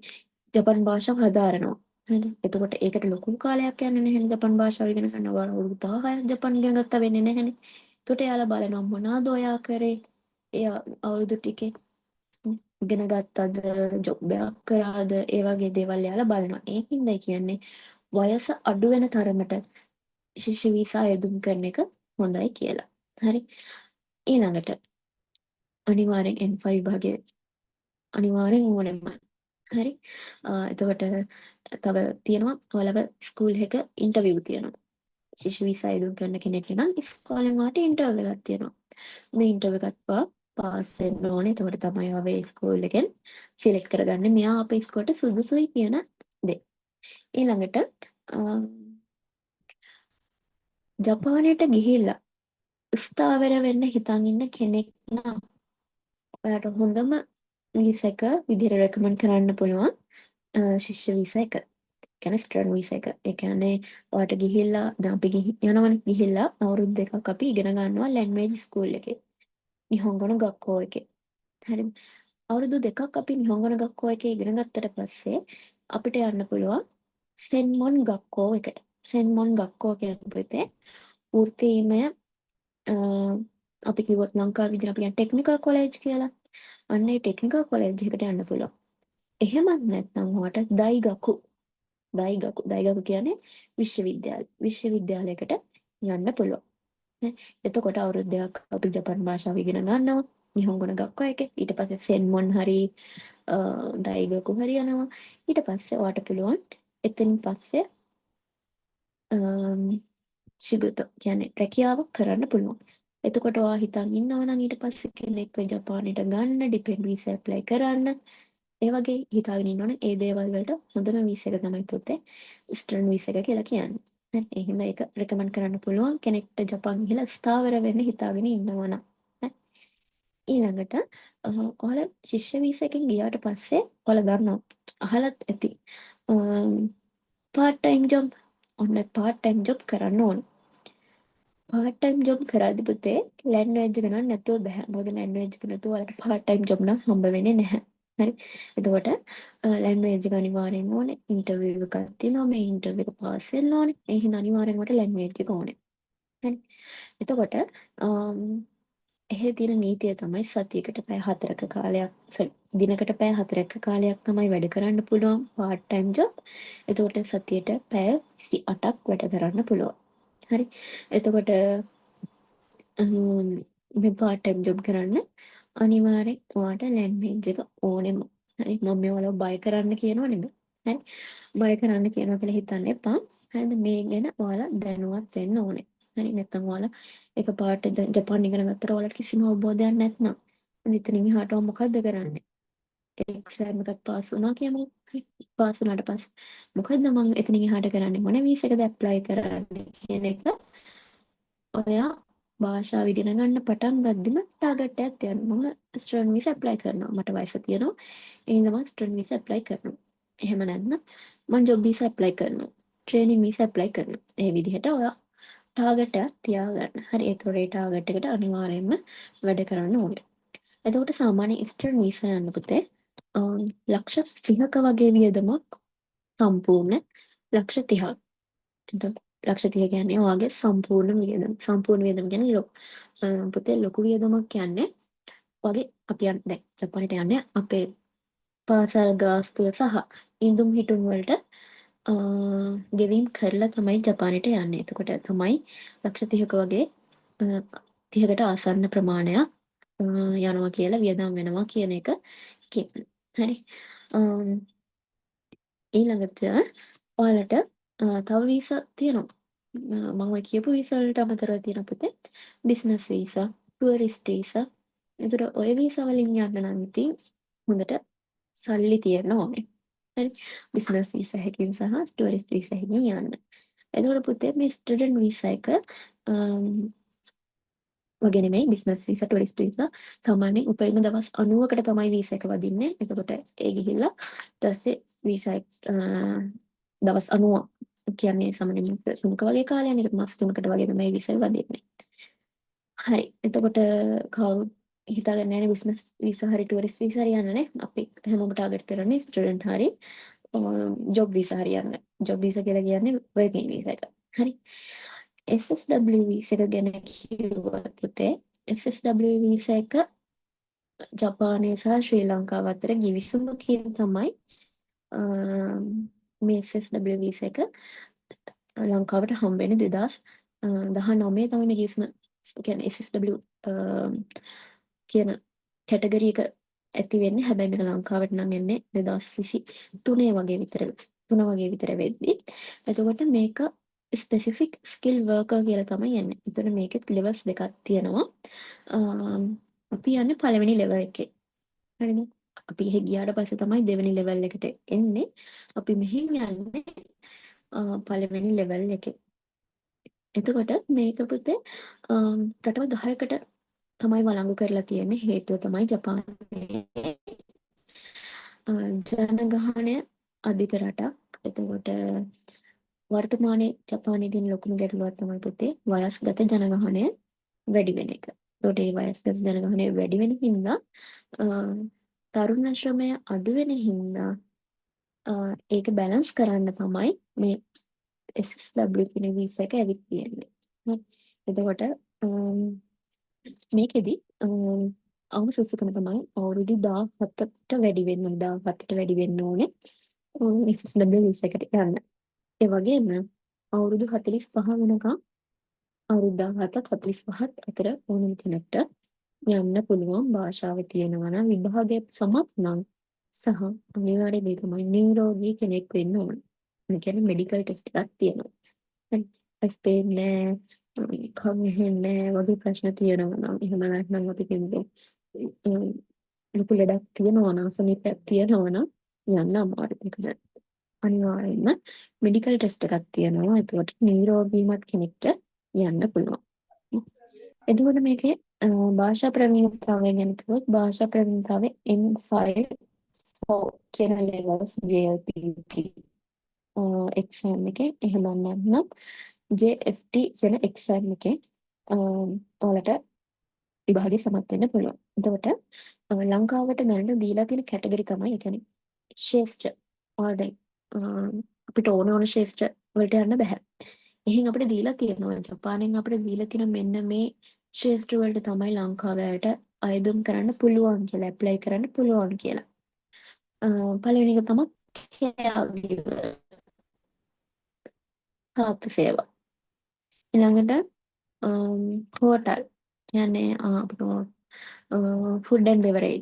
ජපන් භාෂාව හදාරනවා. හරිද? එතකොට ඒකට ලොකු කාලයක් යන්නේ නැහැනේ ජපන් භාෂාව ඉගෙන ගන්න. ඔයාලා අවුරුදු 5ක් ජපන් ඉගෙන ගත්තා වෙන්නේ නැහැනේ. එතකොට එයාලා බලනවා මොනවද ඔයා කරේ? ඒ අවුරුදු ටිකේ ඉගෙන ගත්තද, ජොබ් එකක් කරාද, ඒ වගේ දේවල් එයාලා බලනවා. ඒකින්දයි කියන්නේ වයස අඩු වෙන තරමට ශිෂ්‍ය වීසා යෙදුම් කරන එක හොඳයි කියලා. හරි. ඊළඟට අනිවාර්යෙන් N5 විභාගය අනිවාර්යෙන් ඕනෙමයි. හරි. එතකොට තව තියෙනවා ඔයාලව ස්කූල් එක ඉන්ටර්විව් තියෙනවා. ශිෂ්‍ය වීසා යෙදුම් කරන කෙනෙක් නම් ඉස්කෝලෙන් වාට ඉන්ටර්විව් එකක් තියෙනවා. මේ ඉන්ටර්විව් එකත් පාස් වෙන්න ඕනේ. එතකොට තමයි ආවේ ස්කූල් එකෙන් සිලෙක්ට් කරගන්නේ මෙයා අපේ ඉස්කෝලේට සුදුසුයි කියන දේ. ඊළඟට ජපානයට ගිහිල්ලා ස්ථාවර වෙන්න හිතන් ඉන්න කෙනෙක් නම් ඔයාට හොඳම වීසා එක විදිහට රෙකමන්ඩ් කරන්න පුළුවන් ශිෂ්‍ය වීසා එක. කියන්නේ ස්ටුඩන්ට් වීසා එක. ඒ කියන්නේ ඔයාට ගිහිල්ලා දැන් අපි යනවනේ ගිහිල්ලා අවුරුදු දෙකක් අපි ඉගෙන ගන්නවා ලැන්ග්වේජ් ස්කූල් එකේ. නිහොන්ගොන ගක්කෝ එකේ. හරිද? අවුරුදු දෙකක් අපි නිහොන්ගොන ගක්කෝ එකේ ඉගෙන ගත්තට පස්සේ අපිට යන්න පුළුවන් සෙන්මොන් ගක්කෝ එකට. සෙන්මොන් ගක්කෝ කියන්නේ වෘත්තීයමය අපි කිව්වොත් ලංකාවේ විදිහට අපි කියන ටෙක්නිකල් කොලෙජ් කියලා. අන්න ඒ ටෙක්නිකල් කොලෙජ් එකට යන්න පුළුවන්. එහෙමත් නැත්නම් ඔයාට දයිගකු කියන්නේ විශ්වවිද්‍යාල. විශ්වවිද්‍යාලයකට යන්න පුළුවන්. එතකොට අවුරුදු දෙකක් අපි ජපන් භාෂාව ඉගෙන ගන්නවා. නිහොන්ගොන ගක්කෝ එකේ. ඊට පස්සේ සෙන්මොන් හරි දයිගකු හරි යනවා. ඊට පස්සේ ඔයාට පුළුවන් එතනින් පස්සේ ශිගුත කියන්නේ රැකියාවක් කරන්න පුළුවන්. එතකොට ඔයා හිතන් ඉන්නවා නම් ඊට පස්සේ කෙනෙක්ව ජපානයට ගන්න ඩිපෙන්ඩ් වීසා ඇප්ලයි කරන්න. ඒ වගේ හිතාගෙන ඉන්නවනේ ඒ දේවල් වලට හොඳම වීසා එක තමයි පුතේ ස්ටර්න් වීසා එක කියලා කියන්නේ. හරි. එහෙනම් ඒක රෙකමන්ඩ් කරන්න පුළුවන් කෙනෙක්ට ජපාන් ගිහලා ස්ථාවර වෙන්න හිතාගෙන ඉන්නවා නම්. ඊළඟට ඔයාලා ශිෂ්‍ය වීසා එකෙන් ගියාට පස්සේ ඔයාලා දන්නවා අහලත් ඇති පාර්ට් ටයිම් ජොබ් ඔන්න පාර්ට් ටයිම් ජොබ් කරන්න ඕන. පාර්ට් ටයිම් ජොබ් කරද්දි පුතේ ලැන්ග්වේජ් එක නම් නැතුව බෑ. මොකද ලැන්ග්වේජ් එක නැතුව ඔයාලට පාර්ට් ටයිම් ජොබ් නම් හම්බ වෙන්නේ නැහැ. හරි. එතකොට ලැන්ග්වේජ් එක අනිවාර්යෙන් ඕනේ. ඉන්ටර්විව් එකක් තියෙනවා. මේ ඉන්ටර්විව් එක පාස් වෙන්න ඕනේ. ඒ හින්දා අනිවාර්යෙන් ඔයාලට ලැන්ග්වේජ් එක ඕනේ. හරි. එතකොට එහෙ තියෙන නීතිය තමයි සතියකට පැය 4ක කාලයක් දිනකට පැය 4ක කාලයක් තමයි වැඩ කරන්න පුළුවන් පාර්ට් ටයිම් ජොබ්. එතකොට සතියට පැය 28ක් වැඩ කරන්න පුළුවන්. හරි. එතකොට මේ පාර්ට් ටයිම් ජොබ් කරන්න අනිවාර්යෙන් ඔයාට ලැන්ග්වේජ් එක ඕනෙම. හරි. මම මේ ඔයාලව බය කරන්න කියනව නෙමෙයි. හරි. බය කරන්න කියනවා කියලා හිතන්න එපා. හරිද? මේ ගැන ඔයාලා දැනුවත් වෙන්න ඕනේ. හරි. නැත්නම් ඔයාලා එකපාරට ජපාන් ඉගෙන ගත්තට ඔයාලට කිසිම අවබෝධයක් නැත්නම් ඉතින් එහාට මොකද්ද කරන්නේ? එක්සෑම් එකක් පාස් වුණා කියමු. පාස් වුණාට පස්සේ මොකද්ද මම එතනින් එහාට කරන්නේ? මොන වීසා එකද ඇප්ලයි කරන්නේ කියන එක ඔයා භාෂාව ඉගෙන ගන්න පටන් ගද්දිම ටාගට් එකක් තියන්න. මම ස්ටුඩන්ට් වීසා ඇප්ලයි කරනවා. මට වයස තියෙනවා. ඒ හින්දා මම ස්ටුඩන්ට් වීසා ඇප්ලයි කරනවා. එහෙම නැත්නම් මම ජොබ් වීසා ඇප්ලයි කරනවා. ට්‍රේනින් වීසා ඇප්ලයි කරනවා. ඒ විදිහට ඔයා ටාගට් එකක් තියාගන්න. හරි. ඒතකොට ඒ ටාගට් එකට අනිවාර්යයෙන්ම වැඩ කරන්න ඕනේ. එතකොට සාමාන්‍ය ස්ටුඩන්ට් වීසා යන්න පුතේ ලක්ෂ 30ක වගේ වියදමක් සම්පූර්ණ ලක්ෂ 30ක්. එතකොට ලක්ෂ 30 කියන්නේ ඔයාගේ සම්පූර්ණ වියදම. සම්පූර්ණ වියදම කියන්නේ පුතේ ලොකු වියදමක් කියන්නේ වගේ අපි දැන් ජපානයට යන්නේ අපේ පාසල් ගාස්තුව සහ ඉඳුම් හිටුම් වලට ගෙවීම් කරලා තමයි ජපානයට යන්නේ. එතකොට තමයි ලක්ෂ 30ක වගේ 30කට ආසන්න ප්‍රමාණයක් යනවා කියලා වියදම් වෙනවා කියන එක කියන්නේ. හරි. ඊළඟට ඔයාලට තව වීසා තියෙනවා. මම කියපු වීසා වලට අමතරව තියෙන පුතේ බිස්නස් වීසා, ටුවරිස්ට් වීසා. ඒතර ඔය වීසා වලින් යන්න නම් ඉතින් හොඳට සල්ලි තියෙන්න ඕනේ. හරි. බිස්නස් වීසා එකකින් සහ ටුවරිස්ට් වීසා එකකින් යන්න. එතකොට පුතේ මේ ස්ටුඩන්ට් වීසා එක වගේ නෙමෙයි බිස්නස් වීසා ටුරිස්ට් වීසා සාමාන්‍යයෙන් උපරිම දවස් 90කට තමයි වීසා එක වදින්නේ. එතකොට ඒ ගිහිල්ලා ඊට පස්සේ වීසා දවස් 90 කියන්නේ සාමාන්‍යයෙන් 3ක වගේ කාලයකට මාස 3කට වගේ තමයි වීසා වදින්නේ. හරි. එතකොට කවුරුත් හිතාගන්න නැහැ බිස්නස් වීසා හරි ටුවරිස්ට් වීසා හරි යන්න නේ. අපි හැමෝම ටාගට් කරන්නේ ස්ටුඩන්ට් හරි ජොබ් වීසා හරි යන්න. ජොබ් වීසා කියලා කියන්නේ වර්කින් වීසා එක. හරි. SSW වීසා එක ගැන කිව්වොත් පුතේ SSW වීසා එක ජපානය සහ ශ්‍රී ලංකාව අතර ගිවිසුමකින් තමයි මේ SSW වීසා එක ලංකාවට හම්බෙන්නේ 2019 තමයි මේ ගිවිසුම කියන්නේ SSW කියන කැටගරි එක ඇති වෙන්නේ. හැබැයි මේක ලංකාවට නම් එන්නේ 2023 වගේ විතර 3 වගේ විතර වෙද්දි. එතකොට මේක ස්පෙસિෆික් ස්කිල් වර්කර් කියලා තමයි එන්නේ. එතන මේකෙත් ලෙවල්ස් දෙකක් තියෙනවා. අපි යන්නේ පළවෙනි ලෙවල් එකේ. හරිද? අපි එහෙ ගියාට පස්සේ තමයි දෙවෙනි ලෙවල් එකට එන්නේ. අපි මෙහෙන් යන්නේ පළවෙනි ලෙවල් එකේ. එතකොට මේක පුතේ රටවල් 10කට තමයි වළංගු කරලා තියෙන්නේ. හේතුව තමයි ජපානයේ ජනගහනය අධික රටක්. එතකොට වර්තමානයේ ජපානයේ තියෙන ලොකුම ගැටලුවක් තමයි පුතේ වයස්ගත ජනගහනය වැඩි වෙන එක. එතකොට මේ වයස්ගත ජනගහනය වැඩි වෙන හින්දා තරුණ ශ්‍රමය අඩු වෙන හින්දා ඒක බැලන්ස් කරන්න තමයි මේ SSW කියන වීසා එක ඇවිත් තියෙන්නේ. එතකොට මේකෙදි අවසුසුකම තමයි අවුරුදු 17ට වැඩි වෙන්න ඕනේ 17ට වැඩි වෙන්න ඕනේ SSW වීසා එකට යන්න. ඒ වගේම අවුරුදු 45 වෙනකම් අවුරුදු 17ත් 45ත් අතර ඕනම කෙනෙක්ට යන්න පුළුවන් භාෂාව තියෙනවා නම් විභාගයේ සමත් නම් සහ අනිවාර්ය දේ තමයි නියුරෝගී කෙනෙක් වෙන්න ඕන. ඒ කියන්නේ මෙඩිකල් ටෙස්ට් එකක් තියෙනවා. ඇස් පේන්නේ කම් හෙන්නේ වගේ ප්‍රශ්න තියෙනවා නම් එහෙම නැත්නම් අපි කියන්නේ ලොකු ලෙඩක් තියෙනවා නම් සනීපයක් තියෙනවා නම් යන්න අමාරුයි. ඒකද අනිවාර්යයෙන්ම මෙඩිකල් ටෙස්ට් එකක් තියෙනවා. ඒකට නියුරෝගීමත් කෙනෙක්ට යන්න පුළුවන්. එතකොට මේකේ භාෂා ප්‍රවීණතාවය ගැන කිව්වොත් භාෂා ප්‍රවීණතාවය M5 කියන ලෙවල්ස් JLPT එක්සෑම් එකේ එහෙම නැත්නම් JFT කියන එක්සෑම් එකේ ඔයාලට විභාගේ සමත් වෙන්න පුළුවන්. එතකොට ලංකාවට දැනට දීලා තියෙන කැටගරි තමයි ඒ කියන්නේ ශේෂ්ත්‍ර. ඔයාලා දැන් අපිට ඕන ශේෂ්ත්‍ර වලට යන්න බෑ. එහෙන් අපිට දීලා තියෙනවා ජපානයෙන් අපිට දීලා තියෙන මෙන්න මේ ශේෂ්ත්‍ර වලට තමයි ලංකාවට අයදුම් කරන්න පුළුවන් කියලා ඇප්ලයි කරන්න පුළුවන් කියලා. පළවෙනි එක තමයි කාප්ප සේවා. ඊළඟට හෝටල් කියන්නේ අපිට ෆුඩ් ඇන්ඩ් බෙවරේජ්.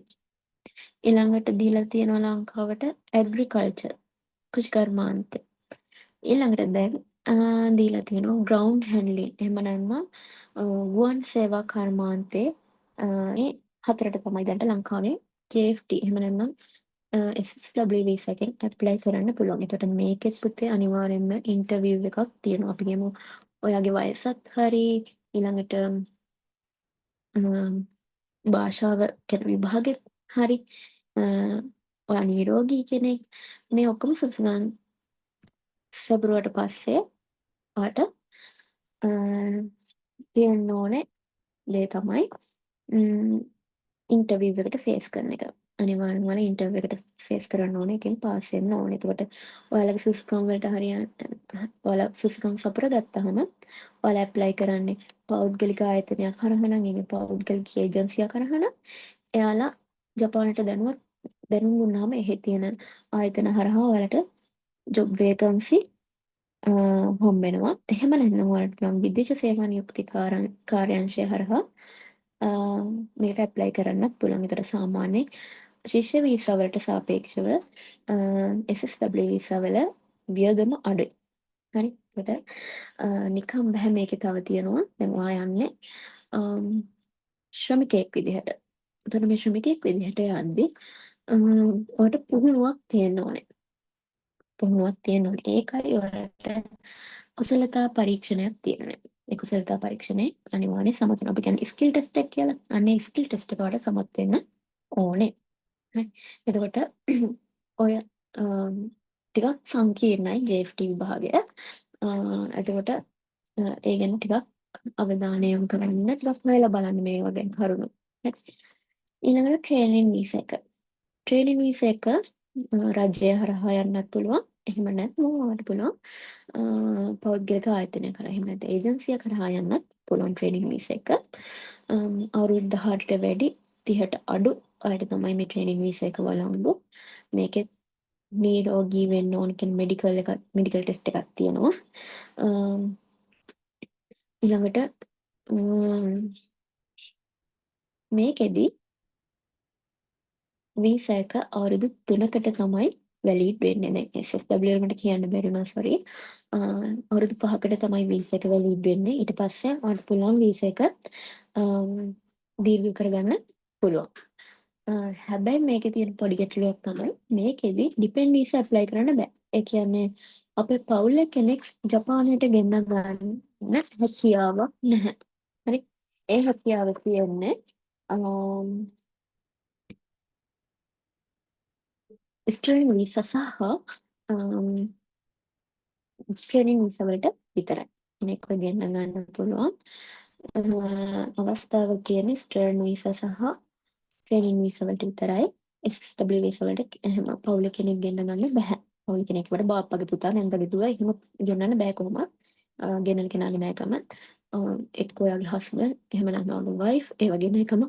ඊළඟට දීලා තියෙනවා ලංකාවට ඇග්‍රිකල්චර් කෘෂිකර්මාන්තය. ඊළඟට දැන් දීලා තියෙනවා ග්‍රවුන්ඩ් හැන්ඩ්ලින්. එහෙම නැත්නම් ගුවන් සේවා කර්මාන්තේ මේ හතරට තමයි දැන්ට ලංකාවේ JFT එහෙම නැත්නම් SSW වීසා එකෙන් ඇප්ලයි කරන්න පුළුවන්. එතකොට මේකෙත් පුතේ අනිවාර්යෙන්ම ඉන්ටර්විව් එකක් තියෙනවා. අපි කියමු ඔයාගේ වයසත් හරි ඊළඟට භාෂාව කියන විභාගෙත් හරි ඔයා නිරෝගී කෙනෙක් මේ ඔක්කොම සුසුකම් සපුරුවට පස්සේ ඔයාට තියෙන්න ඕනේ දේ තමයි ඉන්ටර්විව් එකට ෆේස් කරන එක. අනිවාර්යෙන්ම ඔයාලා ඉන්ටර්විව් එකට ෆේස් කරන්න ඕනේ. ඒකෙන් පාස් වෙන්න ඕනේ. එතකොට ඔයාලගේ සුසුකම් වලට ඔයාලා සුසුකම් සපුර ගත්තාම ඔයාලා ඇප්ලයි කරන්නේ පෞද්ගලික ආයතනයක් හරහා නම් ඒ පෞද්ගලික ඒජන්සියක් හරහා නම් එයාලා ජපානට දැනුම් දුන්නාම එහි තියෙන ආයතන හරහා ඔයාලට ජොබ් වේකන්සි හම්බෙනවා. එහෙම නැත්නම් ඔයාලට නම් විදේශ සේවා නියුක්ති කාර්යාංශය හරහා මේක ඇප්ලයි කරන්නත් පුළුවන්. ඒතර සාමාන්‍ය ශිෂ්‍ය වීසා වලට සාපේක්ෂව SSW වීසා වල වියදම අඩුයි. හරි. ඒකට නිකම් බෑ මේකේ තව තියෙනවා. දැන් ඔයා යන්නේ ශ්‍රමිකයෙක් විදිහට. එතකොට මේ ශ්‍රමිකයෙක් විදිහට යද්දී ඔයාලට පුහුණුවක් තියෙන්න ඕනේ. පුහුණුවක් තියෙන්න ඕනේ. ඒකයි ඔයාලට කුසලතා පරීක්ෂණයක් තියෙන්නේ. ඒ කුසලතා පරීක්ෂණේ අනිවාර්යයෙන් සමත් වෙනවා. අපි කියන්නේ ස්කිල් ටෙස්ට් එක කියලා. අනේ ස්කිල් ටෙස්ට් එක වලට සමත් වෙන්න ඕනේ. හරි. එතකොට ඔය ටිකක් සංකීර්ණයි JFT විභාගය. එතකොට ඒ ගැන ටිකක් අවධානය යොමු කරන්න ටිකක් හොයලා බලන්න මේවා ගැන කරුණු. හරි. ඊළඟට ට්‍රේනින් වීසා එක. ට්‍රේනින් වීසා එක රජය හරහා යන්නත් පුළුවන්. එහෙම නැත්නම් ඔයාලට පුළුවන් පෞද්ගලික ආයතනය කරා. එහෙම නැත්නම් ඒජන්සිය කරහා යන්නත් පුළුවන් ට්‍රේනින් වීසා එක. අවුරුදු 18ට වැඩි 30ට අඩු අයට තමයි මේ ට්‍රේනින් වීසා එක වළංගු. මේකෙත් නිරෝගී වෙන්න ඕන කියන මෙඩිකල් ටෙස්ට් එකක් තියෙනවා. ඊළඟට මේකෙදි වීසා එක අවුරුදු 3කට තමයි වැලිඩ් වෙන්නේ. දැන් SSW වලට කියන්න බැරි වුණා සෝරි. අවුරුදු 5කට තමයි වීසා එක වැලිඩ් වෙන්නේ. ඊට පස්සේ ඔයාලට පුළුවන් වීසා එක දීර්ඝ කරගන්න පුළුවන්. හැබැයි මේකේ තියෙන පොඩි ගැටලුවක් තමයි මේකෙදි ඩිපෙන්ඩ් වීසා ඇප්ලයි කරන්න බෑ. ඒ කියන්නේ අපේ පවුලේ කෙනෙක් ජපානයට ගෙන්න ගන්න හැකියාවක් නැහැ. හරි. ඒ හැකියාව තියෙන්නේ ස්ටඩි වීසා සහ ට්‍රේනින් වීසා වලට විතරයි. කෙනෙක්ව ගෙන්න ගන්න පුළුවන් අවස්ථාව තියෙන්නේ ස්ටඩි වීසා සහ ට්‍රේනින් වීසා වලට විතරයි. SSW වීසා වලට එහෙම පවුල කෙනෙක් ගෙන්න ගන්න බෑ. පවුල කෙනෙක්වට බාප්පගේ පුතා නැන්දගේ දුව එහෙම ගෙන්නන්න බෑ කොහොමත්. ගෙනල් කෙනාගේ නෑකම එක්ක ඔයාගේ හස්බන්ඩ් එහෙම නැත්නම් ඔයාගේ වයිෆ් ඒ වගේ නෑකම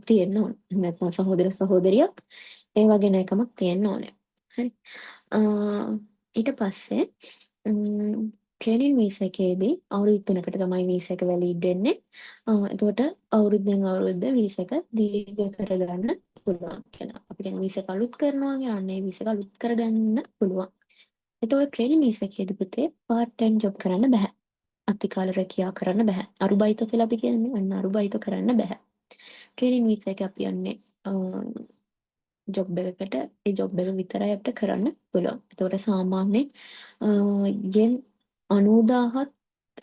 තියෙන්න ඕන. නැත්නම් සහෝදර සහෝදරියක් ඒ වගේ නෑකමක් තියෙන්න ඕනේ. හරි. ඊට පස්සේ ට්‍රේනින් වීසා එකේදී අවුරුදු 3කට තමයි වීසා එක වැලිඩ් වෙන්නේ. එතකොට අවුරුද්දෙන් අවුරුද්ද වීසා එක දීර්ඝ කරගන්න පුළුවන් කියලා. අපි කියන වීසා එක අලුත් කරනවා කියලා අන්න ඒ වීසා එක අලුත් කරගන්න පුළුවන්. එතකොට ට්‍රේනින් වීසා එකේදී පුතේ පාර්ට් ටයිම් ජොබ් කරන්න බෑ. අතිකාල රැකියාව කරන්න බෑ. අරුබයිතෝ කියලා අපි කියන්නේ අන්න අරුබයිතෝ කරන්න බෑ. ට්‍රේනින් වීසා එක අපි යන්නේ ජොබ් එකකට ඒ ජොබ් එක විතරයි අපිට කරන්න පුළුවන්. එතකොට සාමාන්‍යයෙන් යෙන් 90000ත්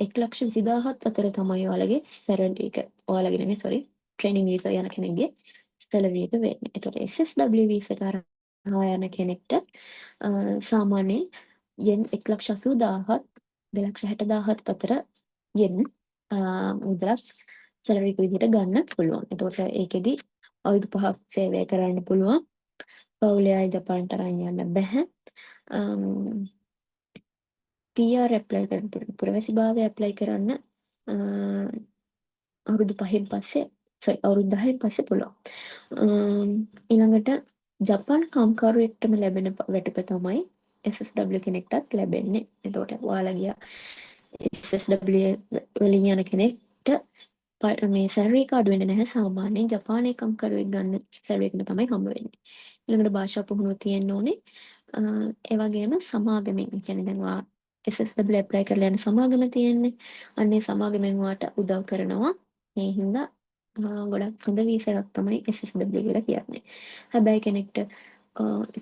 1,20,000ත් අතර තමයි ඔයාලගේ සැලරි එක. ඔයාලගේ නෙමෙයි සෝරි ට්‍රේනින් වීසා යන කෙනෙක්ගේ සැලරි එක වෙන්නේ. එතකොට SSW වීසා කරා යන කෙනෙක්ට සාමාන්‍යයෙන් යෙන් 1,80,000ත් 2,60,000ත් අතර යෙන් මුදලක් සැලරි එක විදිහට ගන්න පුළුවන්. එතකොට ඒකෙදි අවුරුදු 5ක් සේවය කරන්න පුළුවන්. පවුලේ අය ජපානට අරන් යන්න බැහැ. PR ඇප්ලයි කරන්න පුළුවන්. පුරවැසිභාවය ඇප්ලයි කරන්න අවුරුදු 5න් පස්සේ අවුරුදු 10න් පස්සේ පුළුවන්. ඊළඟට ජපාන් කාම්කරුවෙක්ටම ලැබෙන වැටුප තමයි SSW කෙනෙක්ටත් ලැබෙන්නේ. එතකොට ඔයාලා ගියා SSW වලින් යන කෙනෙක්ට මේ සැලරි එක අඩු වෙන්නේ නැහැ. සාමාන්‍යයෙන් ජපානයේ කම්කරුවෙක් ගන්න සැලරි එක තමයි හම්බ වෙන්නේ. ඊළඟට භාෂා පුහුණුව තියෙන්න ඕනේ. ඒ වගේම සමාගමෙන් කියන්නේ දැන් ඔයා SSW ඇප්ලයි කරලා යන සමාගම තියෙන්නේ. අන්නේ සමාගමෙන් ඔයාට උදව් කරනවා. මේ හින්දා ගොඩක් හොඳ වීසා එකක් තමයි SSW කියලා කියන්නේ. හැබැයි කෙනෙක්ට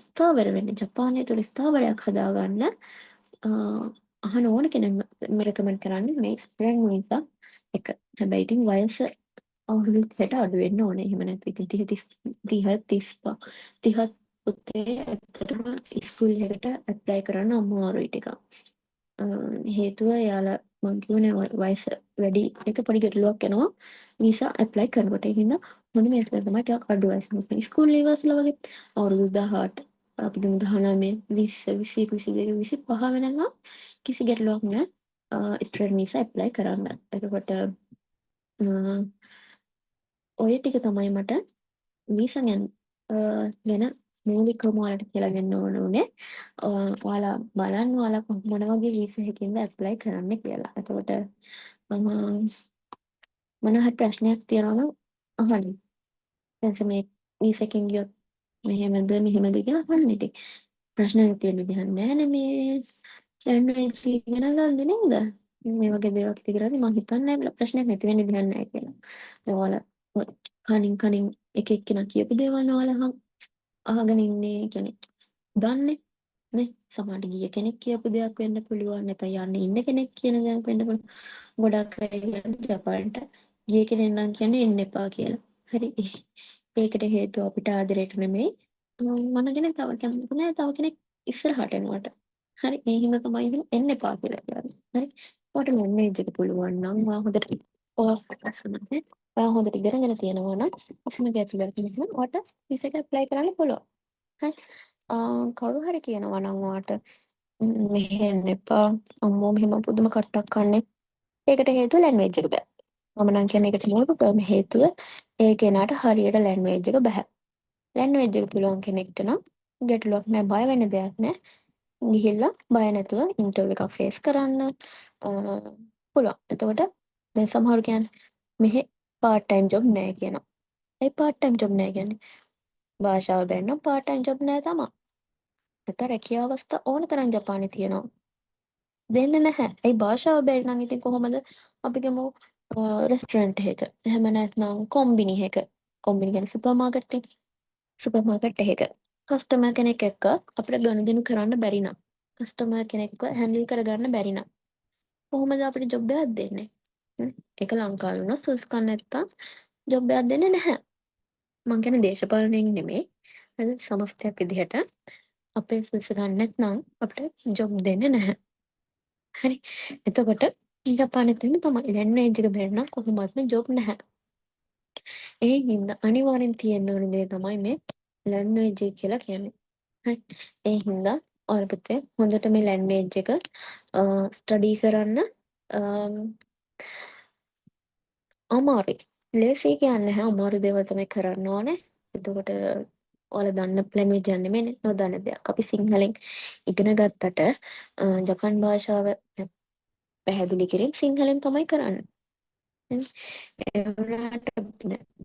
ස්ථාවර වෙන්න ජපානය තුළ ස්ථාවරයක් හදාගන්න අහන ඕන කෙනෙක් රෙකමන්ඩ් කරන්නේ මේ ස්ටුඩන්ට් වීසා එක. හැබැයි ඉතින් වයස අවුරුදු 30ට අඩු වෙන්න ඕනේ. එහෙම නැත්නම් ඉතින් 30 පුතේ ඇත්තටම ස්කූල් එකට ඇප්ලයි කරන්න අමාරුයි ටිකක්. හේතුව එයාලා මං කියුවනේ වයස වැඩි එක පොඩි ගැටලුවක් එනවා වීසා ඇප්ලයි කරනකොට. ඒ හින්දා හොඳම එක තමයි ටිකක් අඩු වයසක ස්කූල් ලීවර්ස්ලා වගේ අවුරුදු 18 අපි ගමු 19 20 21 22 25 වෙනකම් කිසි ගැටලුවක් නැහැ ස්ටුඩන්ට් වීසා ඇප්ලයි කරන්න. එතකොට ඔය ටික තමයි මට වීසා ගැන මූලිකවම ඔයාලට කියලා දෙන්න ඕන උනේ. ඔයාලා බලන්න ඔයාලා මොන වගේ වීසා එකකින්ද ඇප්ලයි කරන්න කියලා. එතකොට මොන හරි ප්‍රශ්නයක් තියෙනවා නම් අහන්න. දැන් මේ වීසා එකකින් ගියොත් මෙහෙමද මෙහෙමද කියලා අහන්න ඉතින්. ප්‍රශ්න තියෙන විදිහක් නැහැ මේ දැන් මේ ඉගෙන ගන්න නේද? මේ වගේ දේවල් ඉතින් මම හිතන්නේ නැහැ ප්‍රශ්නයක් නැති වෙන්න විදිහක් නැහැ කියලා. ඔයාලා කනින් එක එක්කෙනා කියපු දේවල් ඔයාලා අහගෙන ඉන්නේ කියන්නේ දන්නේ නේ සමහරට ගිය කෙනෙක් කියපු දෙයක් වෙන්න පුළුවන් නැත්නම් යන්නේ ඉන්න කෙනෙක් කියන දෙයක් වෙන්න පුළුවන්. ගොඩක් අය කියන්නේ ජපානට ගිය කෙනෙක් නම් කියන්නේ එන්න එපා කියලා. හරි. ඒකට හේතුව අපිට ආදරේට නෙමෙයි. මම ගැන තව කැමති නෑ තව කෙනෙක් ඉස්සරහට එනවට. හරි ඒ හින්දා තමයි එහෙම එන්න එපා කියලා කියන්නේ. හරි. ඔයාලට ලැන්ග්වේජ් එක පුළුවන් නම් ඔයා හොඳට ඔයා සුනනේ. ඔයා හොඳට ඉගෙනගෙන තියෙනවා නම් කිසිම ගැටලුවක් නැහැ. ඔයාට වීසා එක ඇප්ලයි කරන්න පුළුවන්. හරි. කවුරු හරි කියනවා නම් ඔයාට මෙහෙ එන්න එපා. අම්මෝ මෙහෙම පුදුම කට්ටක් කන්නේ. ඒකට හේතුව ලැන්ග්වේජ් එක බෑ. මම නම් කියන්නේ ඒකට මූලිකම හේතුව ඒ කෙනාට හරියට ලැන්ග්වේජ් එක බෑ. ලැන්ග්වේජ් එක පුළුවන් කෙනෙක්ට නම් ගැටලුවක් නෑ, බය වෙන්න දෙයක් නෑ. ගිහිල්ලා බය නැතුව ඉන්ටර්විව් එකක් ෆේස් කරන්න පුළුවන්. එතකොට දැන් සමහරු කියන්නේ මෙහෙ පාර්ට් ටයිම් ජොබ් නෑ කියනවා. ඒ පාර්ට් ටයිම් ජොබ් නෑ කියන්නේ භාෂාව බැරි නම් පාර්ට් ටයිම් ජොබ් නෑ තමයි. නැත්නම් රැකියාව අවස්ථා ඕන තරම් ජපානයේ තියෙනවා. දෙන්නේ නැහැ. ඒ භාෂාව බැරි නම් ඉතින් කොහොමද අපි ගමු රෙස්ටොරන්ට් එකක. එහෙම නැත්නම් කොම්බිනි එකක. කොම්බිනි කියන්නේ සුපර් මාකට් එක. සුපර් මාකට් එකක. කස්ටමර් කෙනෙක් එක්ක අපිට ගනුදෙනු කරන්න බැරි නම්, කස්ටමර් කෙනෙක්ව හැන්ඩල් කරගන්න බැරි නම් කොහොමද අපිට ජොබ් එකක් දෙන්නේ? ඒක ලංකාවේ වුණා සුසුකන් නැත්තම් ජොබ් එකක් දෙන්නේ නැහැ. මං කියන්නේ දේශපාලනයෙන් නෙමෙයි. හරි සමස්තයක් විදිහට අපේ සුසුකන් නැත්නම් අපිට ජොබ් දෙන්නේ නැහැ. හරි. එතකොට ජපානයේ තියෙන තමයි ලැන්ග්වේජ් එක බැරි නම් කොහොමත්ම ජොබ් නැහැ. ඒ හින්දා අනිවාර්යෙන් තියෙන්න ඕන දේ තමයි මේ ලැන්ග්වේජ් එක කියලා කියන්නේ. හරි. ඒ හින්දා ඔයාලා පුතේ හොඳට මේ ලැන්ග්වේජ් එක ස්ටඩි කරන්න අමාරුයි. ලේසි කියන්නේ නැහැ. අමාරු දේවල් තමයි කරන්න ඕනේ. එතකොට ඔයාලා දන්න ලැන්ග්වේජ් එක නෙමෙයිනේ නොදන්න දෙයක්. අපි සිංහලෙන් ඉගෙන ගත්තට ජපන් භාෂාව පැහැදිලි කිරීම සිංහලෙන් තමයි කරන්නේ. ඒ වුණාට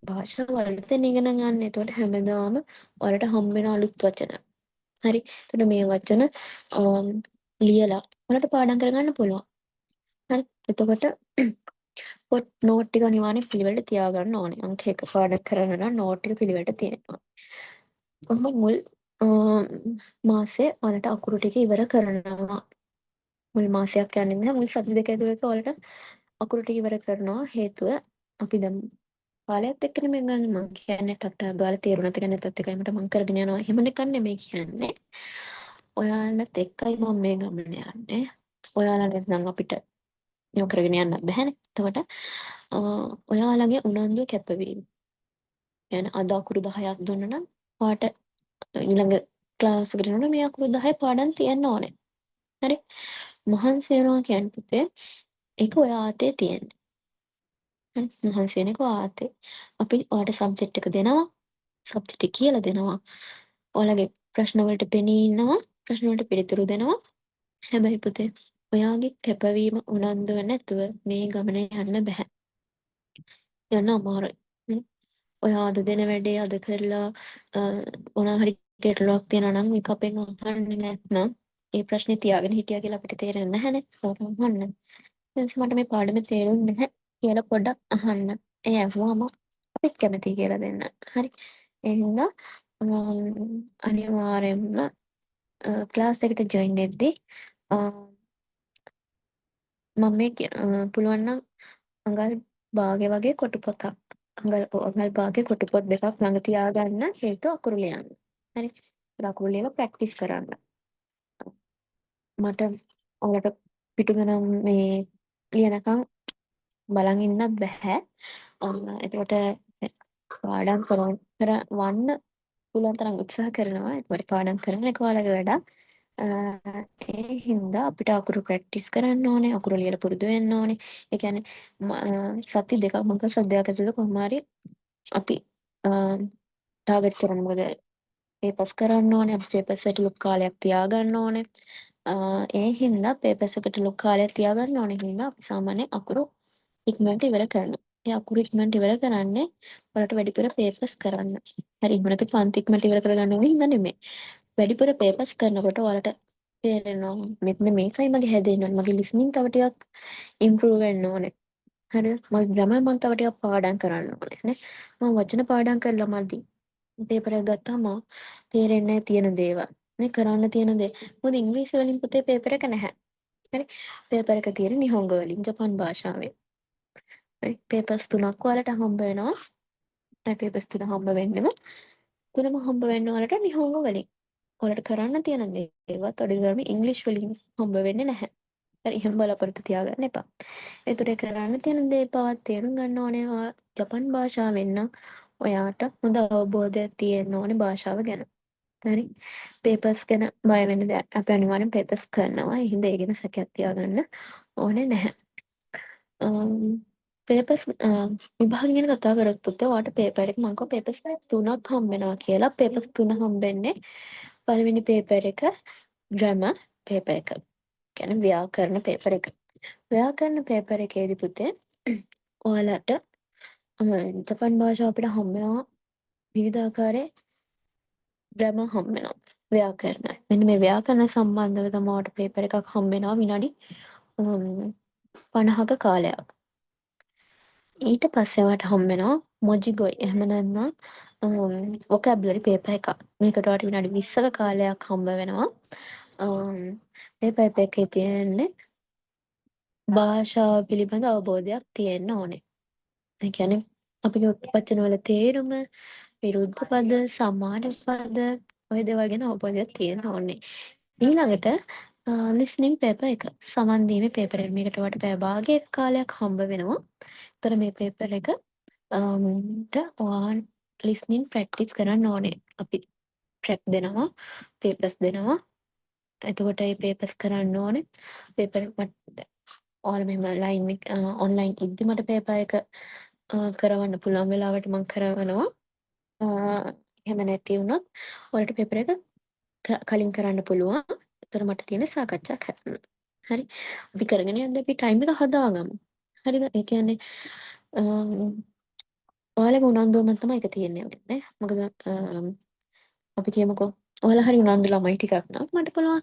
භාෂාවල් ඉගෙන ගන්න. එතකොට හැමදාම ඔයාලට හම්බ වෙන අලුත් වචන. හරි. එතකොට මේ වචන ලියලා ඔයාලට පාඩම් කරගන්න පුළුවන්. හරි. එතකොට පොත් නෝට් ටික අනිවාර්යෙන් පිළිවෙලට තියාගන්න ඕනේ. අංක 1 පාඩම් කරන්න නම් නෝට් ටික පිළිවෙලට තියෙනවා. කොහොම මුල් මාසේ ඔයාලට අකුරු ටික ඉවර කරනවා. මුල් මාසයක් යන්නේ නැහැ. මුල් සති දෙක ඇතුළත ඔයාලට අකුරු ටික ඉවර කරනවා. හේතුව අපි දැන් කාලයත් එක්කනේ මේ ගන්න. මං කියන්නේ ටටා ගාලා තේරුණාද කියලා නැත්ත් එකයි මට මං කරගෙන යනවා. එහෙම නිකන් නෙමෙයි කියන්නේ. ඔයාලත් එක්කයි මම මේ ගමන යන්නේ. ඔයාලා නැත්නම් අපිට මේව කරගෙන යන්න බැහැනේ. එතකොට ඔයාලගේ උනන්දුව කැපවීම. يعني අද අකුරු 10ක් දුන්නා නම් ඔයාට ඊළඟ ක්ලාස් එකට යනකොට මේ අකුරු 10 පාඩම් තියන්න ඕනේ. හරි. මහන්සි වෙනවා කියන්නේ පුතේ ඒක ඔයා අතේ තියෙන්නේ. හරි. මහන්සි වෙන එක ඔයා අතේ. අපි ඔයාට සබ්ජෙක්ට් එක දෙනවා. සබ්ජෙක්ට් එක කියලා දෙනවා. ඔයාලගේ ප්‍රශ්න වලට පෙනී ඉන්නවා. ප්‍රශ්න වලට පිළිතුරු දෙනවා. හැබැයි පුතේ ඔයාගේ කැපවීම උනන්දුව නැතුව මේ ගමනේ යන්න බෑ. යන්න අමාරුයි. ඔයා අද දෙන වැඩේ අද කරලා මොනවා හරි ගැටලුවක් තියෙනවා නම් ඒක අපෙන් අහන්නේ නැත්නම් ඒ ප්‍රශ්නේ තියාගෙන හිටියා කියලා අපිට තේරෙන්නේ නැහැනේ. ඒක අහන්න. ඊට මට මේ පාඩමේ තේරුන්නේ නැහැ කියලා පොඩ්ඩක් අහන්න. ඒ ඇහුවම අපිත් කැමතියි කියලා දෙන්න. හරි. ඒ හින්දා අනිවාර්යෙන්ම ක්ලාස් එකට ජොයින් වෙද්දී මම මේ පුළුවන් නම් අඟල් භාගය වගේ කොටු පොතක් අඟල් භාගයේ කොටු පොත් දෙකක් ළඟ තියාගන්න හේතුව අකුරු ලියන්න. හරි. ඒක අකුරු ලියලා ප්‍රැක්ටිස් කරන්න. මට ඔයාලට පිටු ගණන් මේ ලියනකම් බලන් ඉන්නත් බෑ. එතකොට පාඩම් කරවන්න පුළුවන් තරම් උත්සාහ කරනවා. ඒකට පාඩම් කරන එක ඔයාලගේ වැඩක්. ඒ හින්දා අපිට අකුරු ප්‍රැක්ටිස් කරන්න ඕනේ. අකුරු ලියලා පුරුදු වෙන්න ඕනේ. ඒ කියන්නේ සති දෙකක් මඟ සද්දයක් ඇතුළත කොහොම හරි අපි ටාගට් කරන්න. මොකද පේපර්ස් කරන්න ඕනේ. අපි පේපර්ස් වලට ලොකු කාලයක් තියාගන්න ඕනේ. ඒ හින්දා පේපර්ස් එකට ලොකු කාලයක් තියාගන්න ඕනේ හින්දා අපි සාමාන්‍ය අකුරු ඉක්මනට ඉවර කරනවා. ඒ අකුරු ඉක්මනට ඉවර කරන්නේ ඔයාලට වැඩිපුර පේපර්ස් කරන්න. හරි එහෙම නැත්නම් පන්ති ඉක්මනට ඉවර කරගන්න ඕනේ හින්දා නෙමෙයි. වැඩිපුර පේපර්ස් කරනකොට ඔයාලට තේරෙනවා මෙතන මේකයි මගේ හැදෙන්න ඕනේ. මගේ ලිසනින් තව ටිකක් ඉම්ප්‍රූව් වෙන්න ඕනේ. හරිද? මගේ ග්‍රැමර් මම තව ටිකක් පාඩම් කරන්න ඕනේ නේ. මම වචන පාඩම් කරලා මදි. පේපර් එක ගත්තාම තේරෙන්නේ තියෙන දේවල්. නේ කරන්න තියෙන දේ. මොකද ඉංග්‍රීසි වලින් පුතේ පේපර් එක නැහැ. හරි. පේපර් එක තියෙන නිහොංග වලින් ජපන් භාෂාවෙන්. හරි. පේපර්ස් තුනක් ඔයාලට හම්බ වෙනවා. ඒ පේපර්ස් තුන හම්බ වෙන්නෙම තුනම හම්බ වෙන්න ඔයාලට නිහොංග වලින්. ඔයාලට කරන්න තියෙන දේවත් අඩු ගානේ ඉංග්‍රීසි වලින් හම්බ වෙන්නේ නැහැ. හරි එහෙම බලාපොරොත්තු තියාගන්න එපා. ඒතර කරන්න තියෙන දේ පවත් තේරුම් ගන්න ඕනේ ජපන් භාෂාවෙන් නම් ඔයාට හොඳ අවබෝධයක් තියෙන්න ඕනේ භාෂාව ගැන. හරි පේපර්ස් ගැන බය වෙන්න දෙයක් අපි අනිවාර්යෙන් පේපර්ස් කරනවා. ඒ හින්දා ඒ ගැන සැකයක් තියාගන්න ඕනේ නැහැ. පේපර්ස් විභාග ගැන කතා කරද්දී ඔයාට පේපර් එක මම කිව්වා පේපර්ස් 3ක් හම්බ වෙනවා කියලා. පේපර්ස් 3 හම්බෙන්නේ පළවෙනි පේපර් එක ග්‍රැමර් පේපර් එක. කියන්නේ ව්‍යාකරණ පේපර් එක. ව්‍යාකරණ පේපර් එකේදී පුතේ ඔයාලට ජපන් භාෂාව අපිට හම්බ වෙනවා විවිධාකාරයේ ග්‍රැමර් හම්බ වෙනවා. ව්‍යාකරණ. මෙන්න මේ ව්‍යාකරණ සම්බන්ධව තමයි ඔයාලට පේපර් එකක් හම්බ වෙනවා විනාඩි 50ක කාලයක්. ඊට පස්සේ ඔයාලට හම්බ වෙනවා මොජිගොයි. එහෙම නැත්නම් vocabulary paper එකක්. මේකට ඔයාලට විනාඩි 20ක කාලයක් හම්බ වෙනවා. මේ පේපර් එකේ තියෙන්නේ භාෂාව පිළිබඳ අවබෝධයක් තියෙන්න ඕනේ. ඒ කියන්නේ අපි වචන වල තේරුම, විරුද්ධ පද, සමාන පද ඔය දේවල් ගැන අවබෝධයක් තියෙන්න ඕනේ. ඊළඟට listening paper එක. සමන් දීමේ paper එක. මේකට ඔයාලට පැය භාගයක කාලයක් හම්බ වෙනවා. ඒතර මේ paper එක ඔයාලා listening practice කරන්න ඕනේ. අපි track දෙනවා, papers දෙනවා. එතකොට මේ papers කරන්න ඕනේ. paper ඔයාලා මෙහෙම ලයින් එක ඔන්ලයින් ඉද්දි මට පේපර් එක කරවන්න පුළුවන් වෙලාවට මම කරවනවා. එහෙම නැති වුණොත් ඔයාලට පේපර් එක කලින් කරන්න පුළුවන්. ඒතර මට තියෙන සාකච්ඡා කරන්න. හරි. අපි කරගෙන යද්දී අපි ටයිම් එක හදාගමු. හරිද? ඒ කියන්නේ ඔයාලගේ උනන්දුවම තමයි ඒක තියෙන්නේ වෙන්නේ. මොකද අපි කියමුකෝ ඔයාලා හරි උනන්දු ළමයි ටිකක් නම් මට පුළුවන්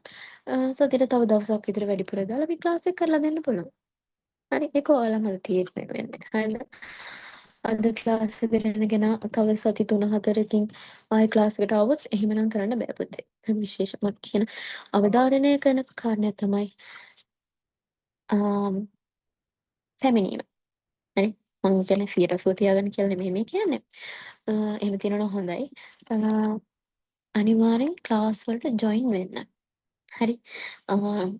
සතියට තව දවසක් විතර වැඩිපුර දාලා අපි ක්ලාස් එක කරලා දෙන්න පුළුවන්. හරි ඒක ඔයාලම තීරණය වෙන්නේ. හරිද? අද ක්ලාස් එකට ඉගෙනගෙන තව සති 3-4කින් ආයෙ ක්ලාස් එකට ආවොත් එහෙමනම් කරන්න බෑ පුතේ. විශේෂම කියන අවධාරණය කරන කාරණය තමයි පැමිණීම. හරි මම කියන්නේ 180 තියාගන්න කියලා නෙමෙයි මේ කියන්නේ. එහෙම තියෙනවා හොඳයි. අනිවාර්යෙන් ක්ලාස් වලට ජොයින් වෙන්න. හරි.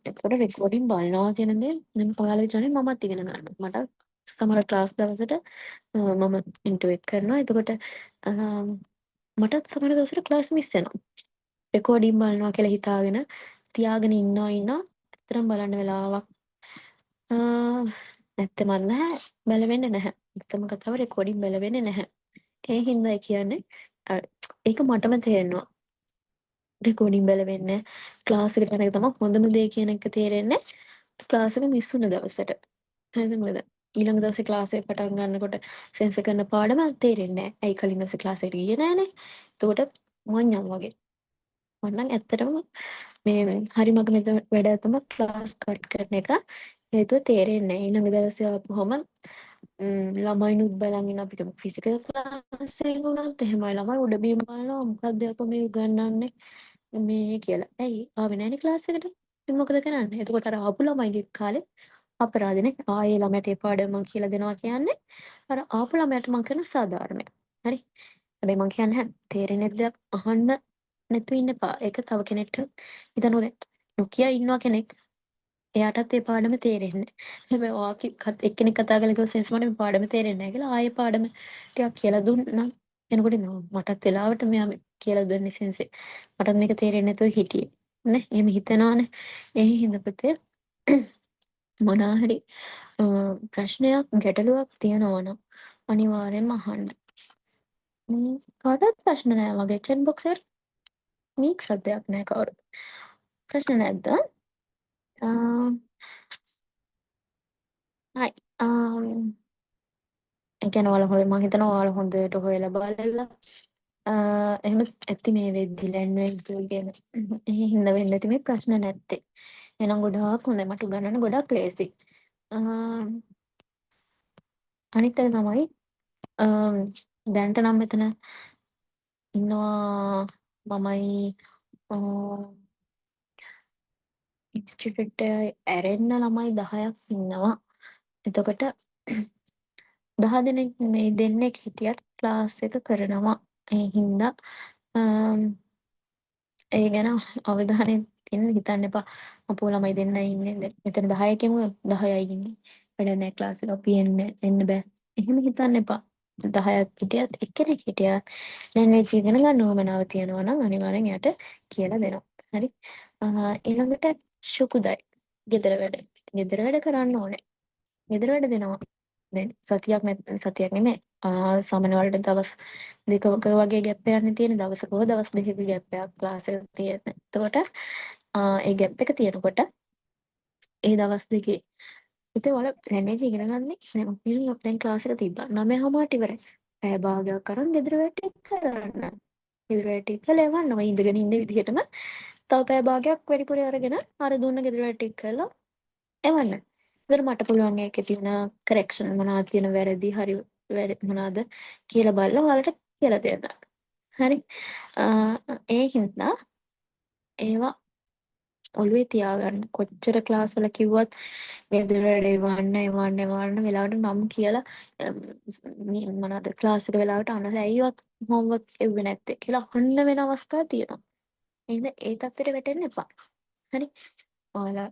එතකොට රෙකෝඩින් බලනවා කියන දේ දැන් ඔයාලගේ ජොයින් මමත් ඉගෙන ගන්නවා. මට සමහර ක්ලාස් දවසට මම ඉන්ටර්විව් කරනවා. එතකොට මටත් සමහර දවසට ක්ලාස් මිස් වෙනවා. රෙකෝඩින් බලනවා කියලා හිතාගෙන තියාගෙන ඉන්නවා. ඇත්තටම බලන්න වෙලාවක් නැත්තෙමත් නැහැ. බැලවෙන්නේ නැහැ. ඇත්තම කතාව රෙකෝඩින් බැලවෙන්නේ නැහැ. ඒ හින්දා කියන්නේ ඒක මටම තේරෙනවා. රෙකෝඩින් බැලවෙන්නේ ක්ලාස් එකට යන එක තමයි හොඳම දේ කියන එක තේරෙන්නේ ක්ලාස් එක මිස් වුණ දවසට. හරිද මොකද ඊළඟ දවසේ ක්ලාස් එක පටන් ගන්නකොට සෙන්සර් කරන පාඩම තේරෙන්නේ නැහැ. ඇයි කලින් දවසේ ක්ලාස් එකට ගියේ නැහනේ. එතකොට මං වගේ. මම නම් ඇත්තටම මේ හරි මග මෙත වැඩ තමයි ක්ලාස් කට් කරන එක. හේතුව තේරෙන්නේ නැහැ. ඊළඟ දවසේ ආපුවම ළමයිනුත් බලන් ඉන්න අපිට ෆිසිකල් ක්ලාස් එක වුණත් එහෙමයි ළමයි උඩ බිම් බලනවා මොකක්ද අපෝ මේ උගන්වන්නේ මේ කියලා. ඇයි ආවේ නැහනේ ක්ලාස් එකට? ඉතින් මොකද කරන්නේ? එතකොට අර ආපු ළමයිගේ කාලේ අපරාධනේ ආයේ ළමයට ඒ පාඩම මං කියලා දෙනවා කියන්නේ අර ආපු ළමයට මං කරන සාධාරණයක්. හරි. හැබැයි මං කියන්නේ තේරෙන දෙයක් අහන්න නැතුව ඉන්න එපා. ඒක තව කෙනෙක්ට හිතන්න ඕනේ. නොකිය ඉන්නවා කෙනෙක් එයාටත් ඒ පාඩම තේරෙන්නේ නැහැ. හැබැයි ඔයා එක්කෙනෙක් කතා කරලා කිව්ව සෙන්ස් මට මේ පාඩම තේරෙන්නේ නැහැ කියලා ආයේ පාඩම ටිකක් කියලා දුන්නා. එනකොට මටත් වෙලාවට මෙයා කියලා දුන්නේ සෙන්සේ. මටත් මේක තේරෙන්නේ නැතුව හිටියේ. නේ? එහෙම හිතනවානේ. ඒ හින්දා පුතේ මොනවා හරි ප්‍රශ්නයක් ගැටලුවක් තියෙනවා නම් අනිවාර්යෙන්ම අහන්න. කාටවත් ප්‍රශ්න නැහැ වගේ chat box එකට නීක් සද්දයක් නැහැ කවුරුත්. ප්‍රශ්න නැද්ද? හයි. ඒ කියන්නේ ඔයාලා හොය මං හිතනවා ඔයාලා හොඳට හොයලා බලලා එහෙම ඇති මේ වෙද්දි ලැන්වේජ් ගැන. ඒ හින්දා වෙන්න ඇති මේ ප්‍රශ්න නැත්තේ. එහෙනම් ගොඩාක් හොඳයි මට උගන්නන්න ගොඩාක් ලේසි. අනිත් එක තමයි දැනට නම් මෙතන ඉන්නවා මමයි ඉන්ස්ටිටියුට් ඇරෙන්න ළමයි 10ක් ඉන්නවා. එතකොට 10 දෙනෙක් මේ දෙන්නෙක් හිටියත් ක්ලාස් එක කරනවා. ඒ හින්දා ඒ ගැන අවධානයෙන් තියන්න හිතන්න එපා. අපෝ ළමයි දෙන්න ඉන්නේ මෙතන 10කම 10යි ඉන්නේ. වැඩ නැහැ ක්ලාස් එක අපි එන්න බෑ. එහෙම හිතන්න එපා. 10ක් හිටියත් එක්කෙනෙක් හිටියත් ලැන්ග්වේජ් ඉගෙන ගන්න උවමනාව තියෙනවා නම් අනිවාර්යෙන් එයාට කියලා දෙනවා. හරි. ඊළඟට ශුකුදයි. ගෙදර වැඩ. ගෙදර වැඩ කරන්න ඕනේ. ගෙදර වැඩ දෙනවා. දැන් සතියක් නෙමෙයි. සාමාන්‍ය වලට දවස් දෙකක වගේ ගැප් එකක් තියෙන දවසක හෝ දවස් දෙකක ගැප් එකක් ක්ලාස් එක තියෙන. එතකොට ඒ ගැප් එක තියෙනකොට ඒ දවස් දෙකේ ඉතින් ඔයාලා ලැන්ග්වේජ් ඉගෙන ගන්නේ දැන් දැන් ක්ලාස් එක තිබ්බා 9:00ට ඉවරයි. පැය භාගයක් කරන් ගෙදර වැඩ කරන්න. ගෙදර වැඩ ටික කළා එවන්න ඔය ඉඳගෙන ඉන්න විදිහටම තව පැය භාගයක් වැඩිපුර අරගෙන අර දුන්න ගෙදර වැඩ ටික කළා එවන්න. ඒතර මට පුළුවන් ඒකේ තියෙන කරෙක්ෂන් මොනවද තියෙන වැරදි හරි වැරදි මොනවද කියලා බලලා ඔයාලට කියලා දෙන්න. හරි. ඒ හින්දා ඒවා ඔළුවේ තියාගන්න. කොච්චර ක්ලාස් වල කිව්වත් ගෙදර වැඩ එවන්න වෙලාවට නම් කියලා මොනවද ක්ලාස් එක වෙලාවට අනලා ඇයිවත් හෝම්වර්ක් එව්වේ නැත්තේ කියලා අහන්න වෙන අවස්ථා තියෙනවා. එහෙනම් ඒ තත්ත්වෙට වැටෙන්න එපා. හරි. ඔයාලා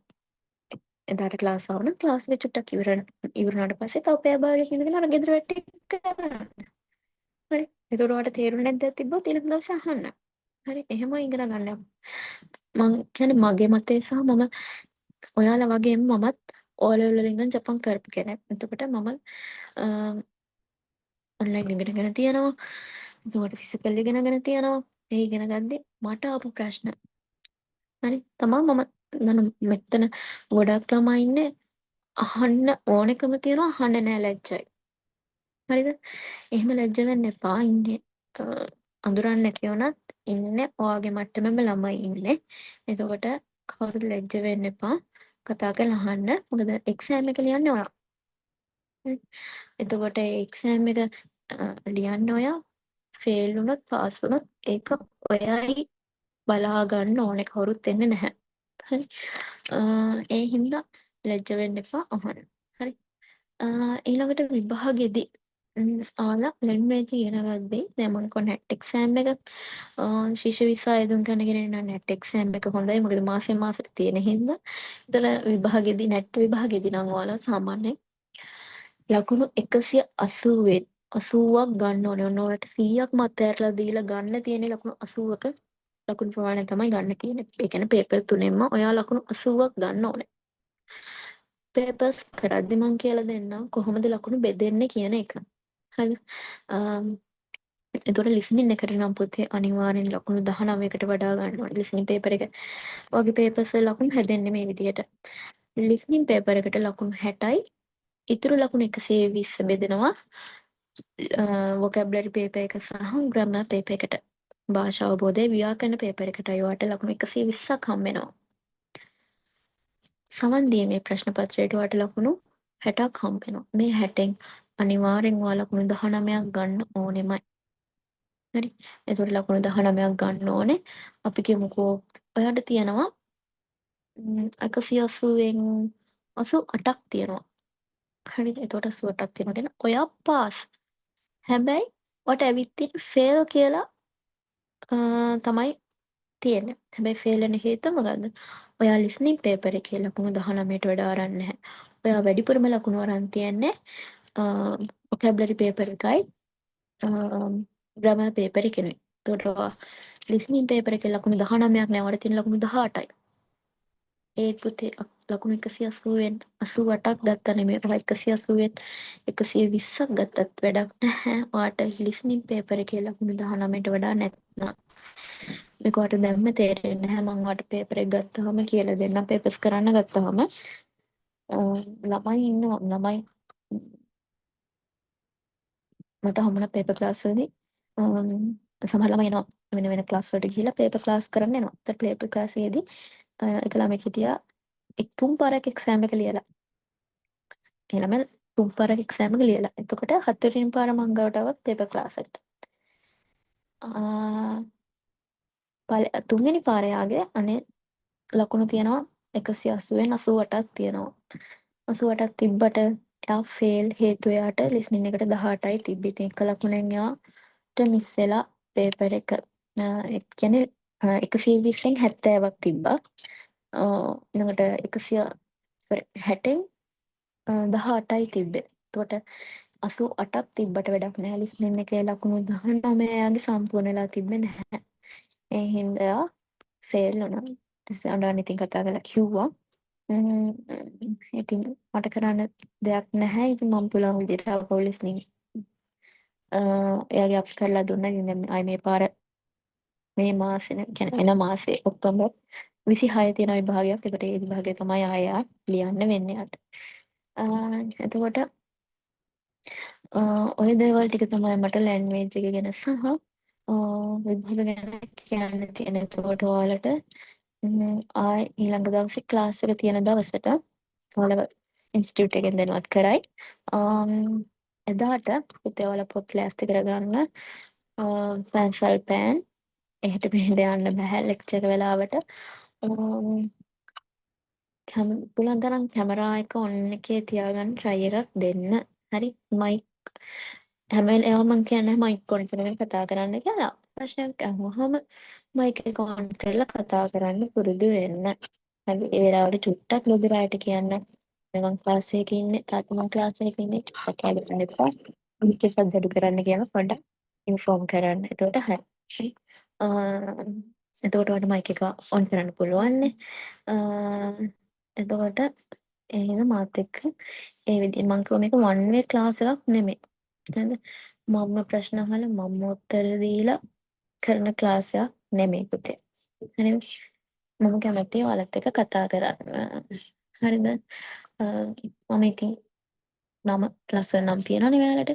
එදාට ක්ලාස් ආවම ක්ලාස් එක චුට්ටක් ඉවරනාට පස්සේ තව පැය භාගයක් ඉඳගෙන අර ගෙදර වැටි කරන්න. හරි. එතකොට ඔයාලට තේරුනේ නැද්ද තිබ්බොත් ඊළඟ දවසේ අහන්න. හරි. එහෙම ඉගෙන ගන්න. මං කියන්නේ මගේ මතය සහ මම ඔයාලා වගේම මමත් ඕලෙවල් වලින් ඉඳන් ජපන් කරපු කෙනෙක්. එතකොට මම ඔන්ලයින් ඉගෙනගෙන තියෙනවා. එතකොට ෆිසිකල් ඉගෙනගෙන තියෙනවා. ඒ ඉගෙන ගද්දි මට ආපු ප්‍රශ්න හරි තමා මම මෙතන ගොඩක් ළමයි ඉන්නේ අහන්න ඕනෙකම තියෙනවා අහන්න නෑ ලැජ්ජයි. හරිද? එහෙම ලැජ්ජ වෙන්න එපා. ඉන්නේ අඳුරන්නේ නැති වුණත් ඉන්නේ ඔයාගේ මට්ටමෙම ළමයි ඉන්නේ. එතකොට කවුරුත් ලැජ්ජ වෙන්න එපා. කතා කරලා අහන්න. මොකද එක්සෑම් එක ලියන්නේ ඔයා. හරි. එතකොට ඒ එක්සෑම් එක ලියන්න ඔයා ෆේල් වුණොත් පාස් වුණොත් ඒක ඔයයි බලා ගන්න ඕනේ කවුරුත් එන්නේ නැහැ. හරි. ඒ හින්දා ලැජ්ජ වෙන්න එපා අහන්න. හරි. ඊළඟට විභාගෙදී ඔයාලා ලැන්ග්වේජ් ඉගෙන ගද්දී දැන් මම කො නැට් එක්සෑම් එක ශිෂ්‍ය වීසා යෙදුම් කරනගෙන ඉන්න නැට් එක්සෑම් එක හොඳයි මොකද මාසෙන් මාසෙට තියෙන හින්දා. ඒතර විභාගෙදී නැට් විභාගෙදී නම් ඔයාලා සාමාන්‍යයෙන් ලකුණු 180න් 80ක් ගන්න ඕනේ. ඔන්න ඔයාලට 100ක් මත ඇරලා දීලා ගන්න තියෙන ලකුණු 80ක ලකුණු ප්‍රමාණය තමයි ගන්න තියෙන්නේ. ඒ කියන්නේ පේපර් තුනෙන්ම ඔයා ලකුණු 80ක් ගන්න ඕනේ. පේපර්ස් කරද්දි මං කියලා දෙන්නම් කොහොමද ලකුණු බෙදෙන්නේ කියන එක. හරි. එතකොට ලිසනින් එකට නම් පුතේ අනිවාර්යෙන් ලකුණු 19කට වඩා ගන්න ඕනේ. ලිසනින් පේපර් එක වගේ පේපර්ස් වල ලකුණු හැදෙන්නේ මේ විදිහට. ලිසනින් පේපර් එකට ලකුණු 60යි ඉතුරු ලකුණු 120 බෙදෙනවා වොකැබ්ලරි පේපර් එක සහ ග්‍රැමර් පේපර් එකට. භාෂා අවබෝධය ව්‍යාකරණ පේපර් එකට ඔයාට ලකුණු 120ක් හම්බ වෙනවා. සමන් දීමේ ප්‍රශ්න පත්‍රයට ඔයාට ලකුණු 60ක් හම්බ වෙනවා. මේ 60න් අනිවාර්යෙන් ඔයා ලකුණු 19ක් ගන්න ඕනෙමයි. හරි. එතකොට ලකුණු 19ක් ගන්න ඕනේ. අපි කියමුකෝ ඔයාට තියෙනවා 180න් 88ක් තියෙනවා. හරිද? එතකොට 88ක් තියෙනවා කියන ඔයා පාස්. හැබැයි ඔයාට ඇවිත් තියෙන ෆේල් කියලා තමයි තියෙන්නේ. හැබැයි ෆේල් වෙන හේතුව මොකද්ද? ඔයා ලිස්නින් පේපර් එකේ ලකුණු 19ට වඩා අරන් නැහැ. ඔයා වැඩිපුරම ලකුණු අරන් තියන්නේ වොකැබ්ලරි පේපර් එකයි ග්‍රැමර් පේපර් එකනේ. එතකොට ලිස්නින් පේපර් එකේ ලකුණු 19ක් නෑ. ඔයාලට තියෙන ලකුණු 18යි. ඒ පුතේ ලකුණු 180න් 88ක් ගත්තා නෙමෙයි. ඔයා 180න් 120ක් ගත්තත් වැඩක් නැහැ. ඔයාට ලිස්නින් පේපර් එකේ ලකුණු 19ට වඩා නැත්නම් මේක ඔයාට දැම්ම තේරෙන්නේ නැහැ. මම ඔයාට පේපර් එක ගත්තාම කියලා දෙන්නම්. පේපර්ස් කරන්න ගත්තාම ළමයි ඉන්නවා. ළමයි මට හම්බුණා පේපර් ක්ලාස් වලදී සමහර ළමයි එනවා වෙන වෙන ක්ලාස් වලට ගිහිල්ලා පේපර් ක්ලාස් කරන්න එනවා. ඒත් පේපර් ක්ලාස් එකේදී එක ළමෙක් හිටියා තුන් පාරක් එක්සෑම් එක ලියලා. ඒ ළමයා තුන් පාරක් එක්සෑම් එක ලියලා. එතකොට හතරවෙනි පාර මං ගාවට ආවත් පේපර් ක්ලාස් එකට. තුන්වෙනි පාර යාගේ අනේ ලකුණු තියෙනවා 180න් 88ක් තියෙනවා. 88ක් තිබ්බට එයා ෆේල් හේතුව එයාට ලිස්නින් එකට 18යි තිබ්බේ. ඉතින් එක ලකුණෙන් එයාට මිස් වෙලා පේපර් එක. ඒ කියන්නේ 120න් 70ක් තිබ්බා. ඊළඟට 160න් 18යි තිබ්බේ. එතකොට 88ක් තිබ්බට වැඩක් නැහැ. ලිස්නින් එකේ ලකුණු 19ගේ සම්පූර්ණ වෙලා තිබ්බේ නැහැ. ඒ හින්දා ෆේල් වුණා. ඊට අඬන්න ඉතින් කතා කරලා කිව්වා. ඉතින් මට කරන්න දෙයක් නැහැ. ඉතින් මම පුළුවන් විදිහට ආපහු ලිස්නින් එයාගේ අප් කරලා දුන්නා. ඉතින් දැන් ආයි මේ පාර මේ මාසේ කියන්නේ එන මාසේ ඔක්තෝබර් 26 තියෙන විභාගයක්. ඒකට ඒ විභාගය තමයි ආයෙ ලියන්න වෙන්නේ යට. එතකොට ඔය දේවල් ටික තමයි මට ලැන්ග්වේජ් එක ගැන සහ විභාග ගැන කියන්න තියෙන. එතකොට ඔයාලට ආයි ඊළඟ දවසේ ක්ලාස් එක තියෙන දවසට ඔයාලව ඉන්ස්ටිටියුට් එකෙන් දැනුවත් කරයි. එදාට පුතේ ඔයාලා පොත් ලෑස්ති කරගන්න. පැන්සල් පෑන් එහෙට මෙහෙට යන්න බෑ ලෙක්චර් එක වෙලාවට. පුළුවන් තරම් කැමරා එක ඔන් එකේ තියාගන්න try එකක් දෙන්න. හරි මයික් හැම වෙලාවෙම මම කියන්නේ මයික් ඔන් කරගෙන කතා කරන්න කියලා. ප්‍රශ්නයක් අහුවහම මයික් එක ඔන් කරලා කතා කරන්න පුරුදු වෙන්න. හරි ඒ වෙලාවට චුට්ටක් ලොබිරායට කියන්න මම ක්ලාස් එකේ ඉන්නේ තාත්තා මම ක්ලාස් එකේ ඉන්නේ චුට්ටක් කැලේ එපා. මේකේ සද්දඩු කරන්න කියලා පොඩ්ඩක් ඉන්ෆෝම් කරන්න. එතකොට හරි. එතකොට ඔයාලට මයික් එක ඔන් කරන්න පුළුවන් නේ. එතකොට එහෙනම් මාත් එක්ක ඒ විදිහට මම කිව්වා මේක one way class එකක් නෙමෙයි. හරිද? මම ප්‍රශ්න අහලා මම උත්තර දීලා කරන ක්ලාස් එකක් නෙමෙයි පුතේ. හරිද? මම කැමතියි ඔයාලත් එක්ක කතා කරන්න. හරිද? මම ඉතින් නම ලස්සන නම් තියනවනේ ඔයාලට.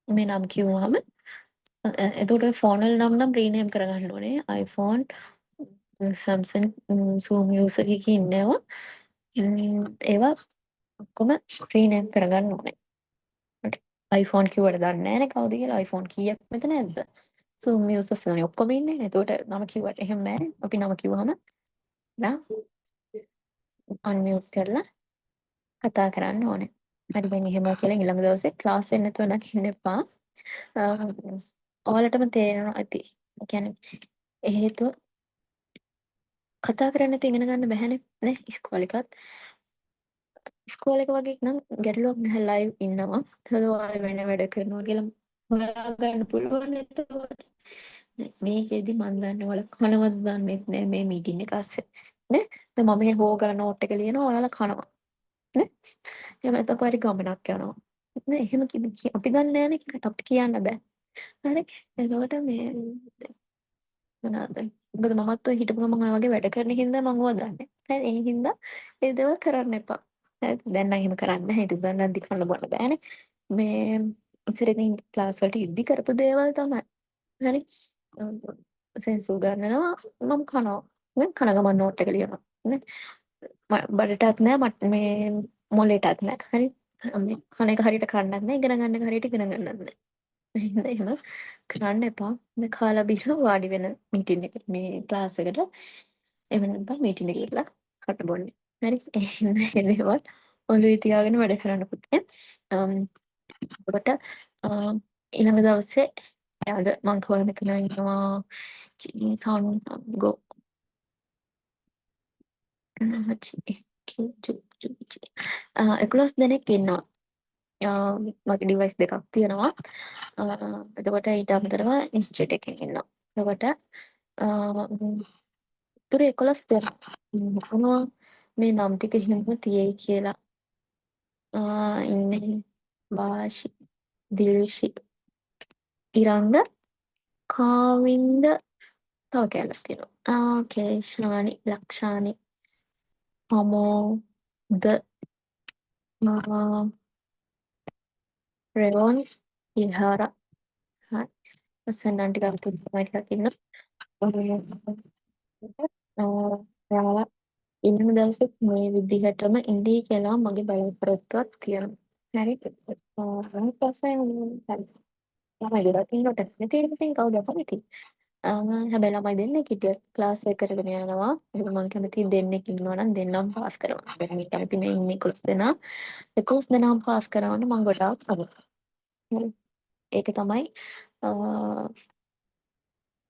මේ නම් කිව්වහම එතකොට ෆෝන් වල නම් රීනේම් කරගන්න ඕනේ. iPhone Samsung Zoom user එකේ ඉන්නවා. ඒවා ඔක්කොම රීනේම් කරගන්න ඕනේ. iPhone කිව්වට දන්නේ නැහැනේ කවුද කියලා. iPhone කීයක් මෙතන නැද්ද? Zoom users නේ ඔක්කොම ඉන්නේ. එතකොට නම කිව්වට එහෙම නැහැ. අපි නම කිව්වහම නා අන්මියුට් කරලා කතා කරන්න ඕනේ. හරි දැන් එහෙම කියලා ඊළඟ දවසේ ක්ලාස් එක නැතුව නැගින්න එපා. ඔයාලටම තේරෙනවා ඇති. ඒ කියන්නේ හේතුව කතා කරන්න නැති ඉගෙන ගන්න බැහැනේ නේ ඉස්කෝලේ එකත්. ඉස්කෝලේ එක වගේ නම් ගැටලුවක් නැහැ ලයිව් ඉන්නවා. හදෝ ආයෙ වෙන වැඩ කරනවා කියලා හොයාගන්න පුළුවන් එතකොට. මේකෙදි මන් දන්නේ ඔයාලා කනවද දන්නෙත් නෑ මේ මීටින් එක අස්සේ. නේ? දැන් මම මේ හොගලා නෝට් එක ලියනවා ඔයාලා කනවා. නේ? එහෙම නැත්නම් කොහරි ගමනක් යනවා. නේ? එහෙම අපි දන්නේ නෑනේ අපිට කියන්න බෑ. හරි? එතකොට මේ මොනවාද? මොකද මමත් ඔය හිටපු ගමන් ඔය වගේ වැඩ කරන හින්දා මම ඕවා දන්නේ. හරි ඒ හින්දා ඒ දේවල් කරන්න එපා. හරි දැන් නම් එහෙම කරන්නේ නැහැ. ඉතින් උගන්නද්දි කන්න බොන්න බෑනේ. මේ ඉතින් ක්ලාස් වලට ඉද්දි කරපු දේවල් තමයි. හරි. සෙන්ස් උගන්නනවා මම කනවා. මම කන ගමන් නෝට් එක ලියනවා. නේ? බඩටත් නෑ මට මේ මොලේටත් නෑ. හරි. මේ කන එක හරියට කන්නත් නෑ ඉගෙන ගන්න එක හරියට ඉගෙන ගන්නත් නෑ. එහෙනම් එහෙම කරන්න එපා. දැන් කාලා බීලා වාඩි වෙන මීටින් එක මේ ක්ලාස් එකට. එහෙම නැත්නම් මීටින් එකකට ගිහලා කට බොන්නේ. හරි. එහෙනම් ඒ දේවල් ඔළුවේ තියාගෙන වැඩ කරන්න පුතේ. එතකොට ඊළඟ දවසේ අද මං කෝල් මෙතන ඉන්නවා ගෝ 11 දෙනෙක් ඉන්නවා. මගේ ඩිවයිස් දෙකක් තියෙනවා. එතකොට ඊට අමතරව ඉන්ස්ටිටියුට් එකකින් ඉන්නවා. එතකොට ඉතුරු 11 දෙනෙක් මොනවා මේ නම් ටික හිම තියෙයි කියලා. ඉන්නේ වාෂි, දිල්ෂි, ඉරංග, කාවින්ද තව කැලක් තියෙනවා. කේෂානි, ලක්ෂානි, අමෝද, රෙවොන්, ඉහාර. හරි. සෙන්ඩන් ටිකක් තුන්මයි ටිකක් ඉන්න. ඔයාලා ඊළඟ දවසේ මේ විදිහටම ඉඳී කියලා මගේ බලාපොරොත්තුවක් තියෙනවා. හරි. ඊට පස්සේ හරි. ළමයි දෙකක් ඉන්නකොට නැති එකකින් කවුද කැමති? හැබැයි ළමයි දෙන්නෙක් හිටියත් ක්ලාස් එක කරගෙන යනවා. ඒක මම කැමති දෙන්නෙක් ඉන්නවා නම් දෙන්නම පාස් කරනවා. හැබැයි මම කැමති මේ ඉන්නේ 11 දෙනා. 11 දෙනාම පාස් කරවන්න මම ගොඩාක් කැමතියි. හරි. ඒක තමයි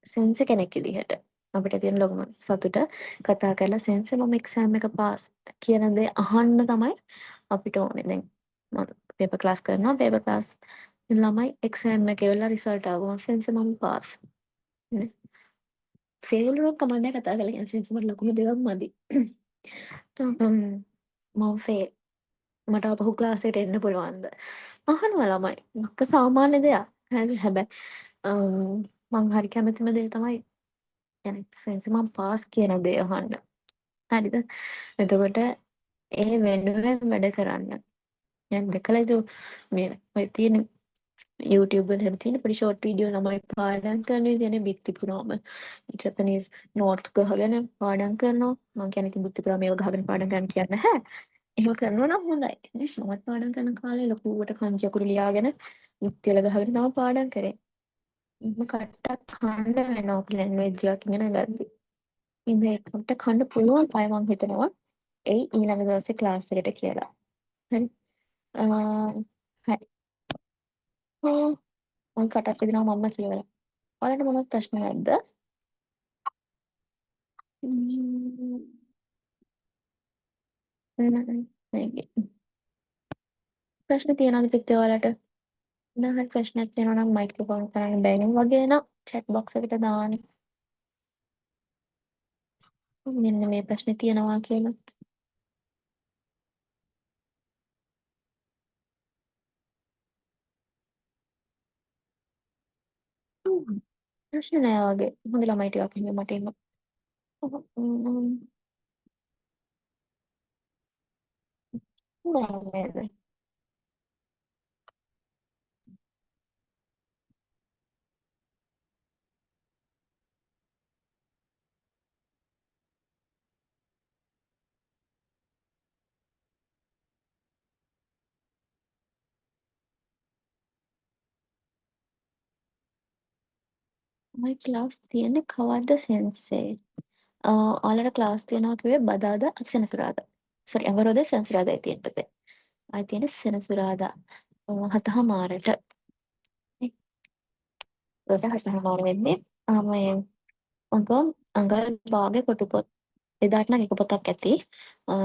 සෙන්සර් කෙනෙක් විදිහට අපිට තියෙන ලොකුම සතුට කතා කරලා සෙන්සර් මම එක්සෑම් එක පාස් කියන දේ අහන්න තමයි අපිට ඕනේ. දැන් මම පේපර් ක්ලාස් කරනවා. පේපර් ක්ලාස් ළමයි එක්සෑම් එකේ වෙලා රිසල්ට් ආවම සෙන්සර් මම පාස්. නේ. ෆේල් වුණොත් කමක් නැහැ කතා කරලා කියන සෙන්සර් මට ලොකුම දෙයක් මදි. මම ෆේල්. මට ආපහු ක්ලාස් එකට එන්න පුළුවන්ද? අහනවා ළමයි. ඒක සාමාන්‍ය දෙයක්. හැබැයි මං හරි කැමතිම දේ තමයි يعني සෙන්සර් මම පාස් කියන දේ අහන්න. හරිද? එතකොට ඒ වෙනුවෙන් වැඩ කරන්න. දැන් දැකලා ඉතින් මේ ඔය තියෙන YouTube වල හැම තියෙන පොඩි ෂෝට් වීඩියෝ ළමයි පාඩම් කරන විදිහනේ බිත්ති පුරාම ජපනීස් නෝට්ස් ගහගෙන පාඩම් කරනවා. මම කියන්නේ ඉතින් බිත්ති පුරාම ඒව ගහගෙන පාඩම් කරන්න කියන්නේ නැහැ. එහෙම කරනවා නම් හොඳයි. ඉතින් මමත් පාඩම් කරන කාලේ ලොකුවට කංචි අකුරු ලියාගෙන බිත්ති වල ගහගෙන තමයි පාඩම් කරේ. මම කට්ටක් කන්න වෙනවා ලැන්ග්වේජ් එකක් ඉගෙන ගද්දි. ඉතින් ඒකට කන්න පුළුවන් අය මං හිතනවා එයි ඊළඟ දවසේ ක්ලාස් එකට කියලා. හරි. හරි. මං කටක් රිදෙනවා මම්ම කියලා. ඔයාලට මොනවද ප්‍රශ්න නැද්ද? ම්ම්, නෑ. ප්‍රශ්න තියනවාද පිටේ ඔයාලට? මොනවා හරි ප්‍රශ්නයක් තියෙනවා නම් මයික්‍රොෆෝන් කරන්න බැරි වගේ නම් chat box එකට දාන්න. මෙන්න මේ ප්‍රශ්නේ තියෙනවා කියලා. ප්‍රශ්න නෑ වගේ. හොඳ ළමයි ටිකක් ඉන්නේ මට ඉන්න. නෑ නේද? මයි ක්ලාස් තියෙන්නේ කවද්ද සෙන්සේ? ඔයාලට ක්ලාස් තියෙනවා කිව්වේ බදාදා සෙනසුරාදා. සෝරි අඟහරුවාදා සෙනසුරාදායි තියෙන්නේ. ආයි තියෙන්නේ සෙනසුරාදා 7:00ට. ඒකට 7:00 වෙන්නේ මේ අඟල් භාගයේ කොටු පොත්. එදාට නම් එක පොතක් ඇති. අ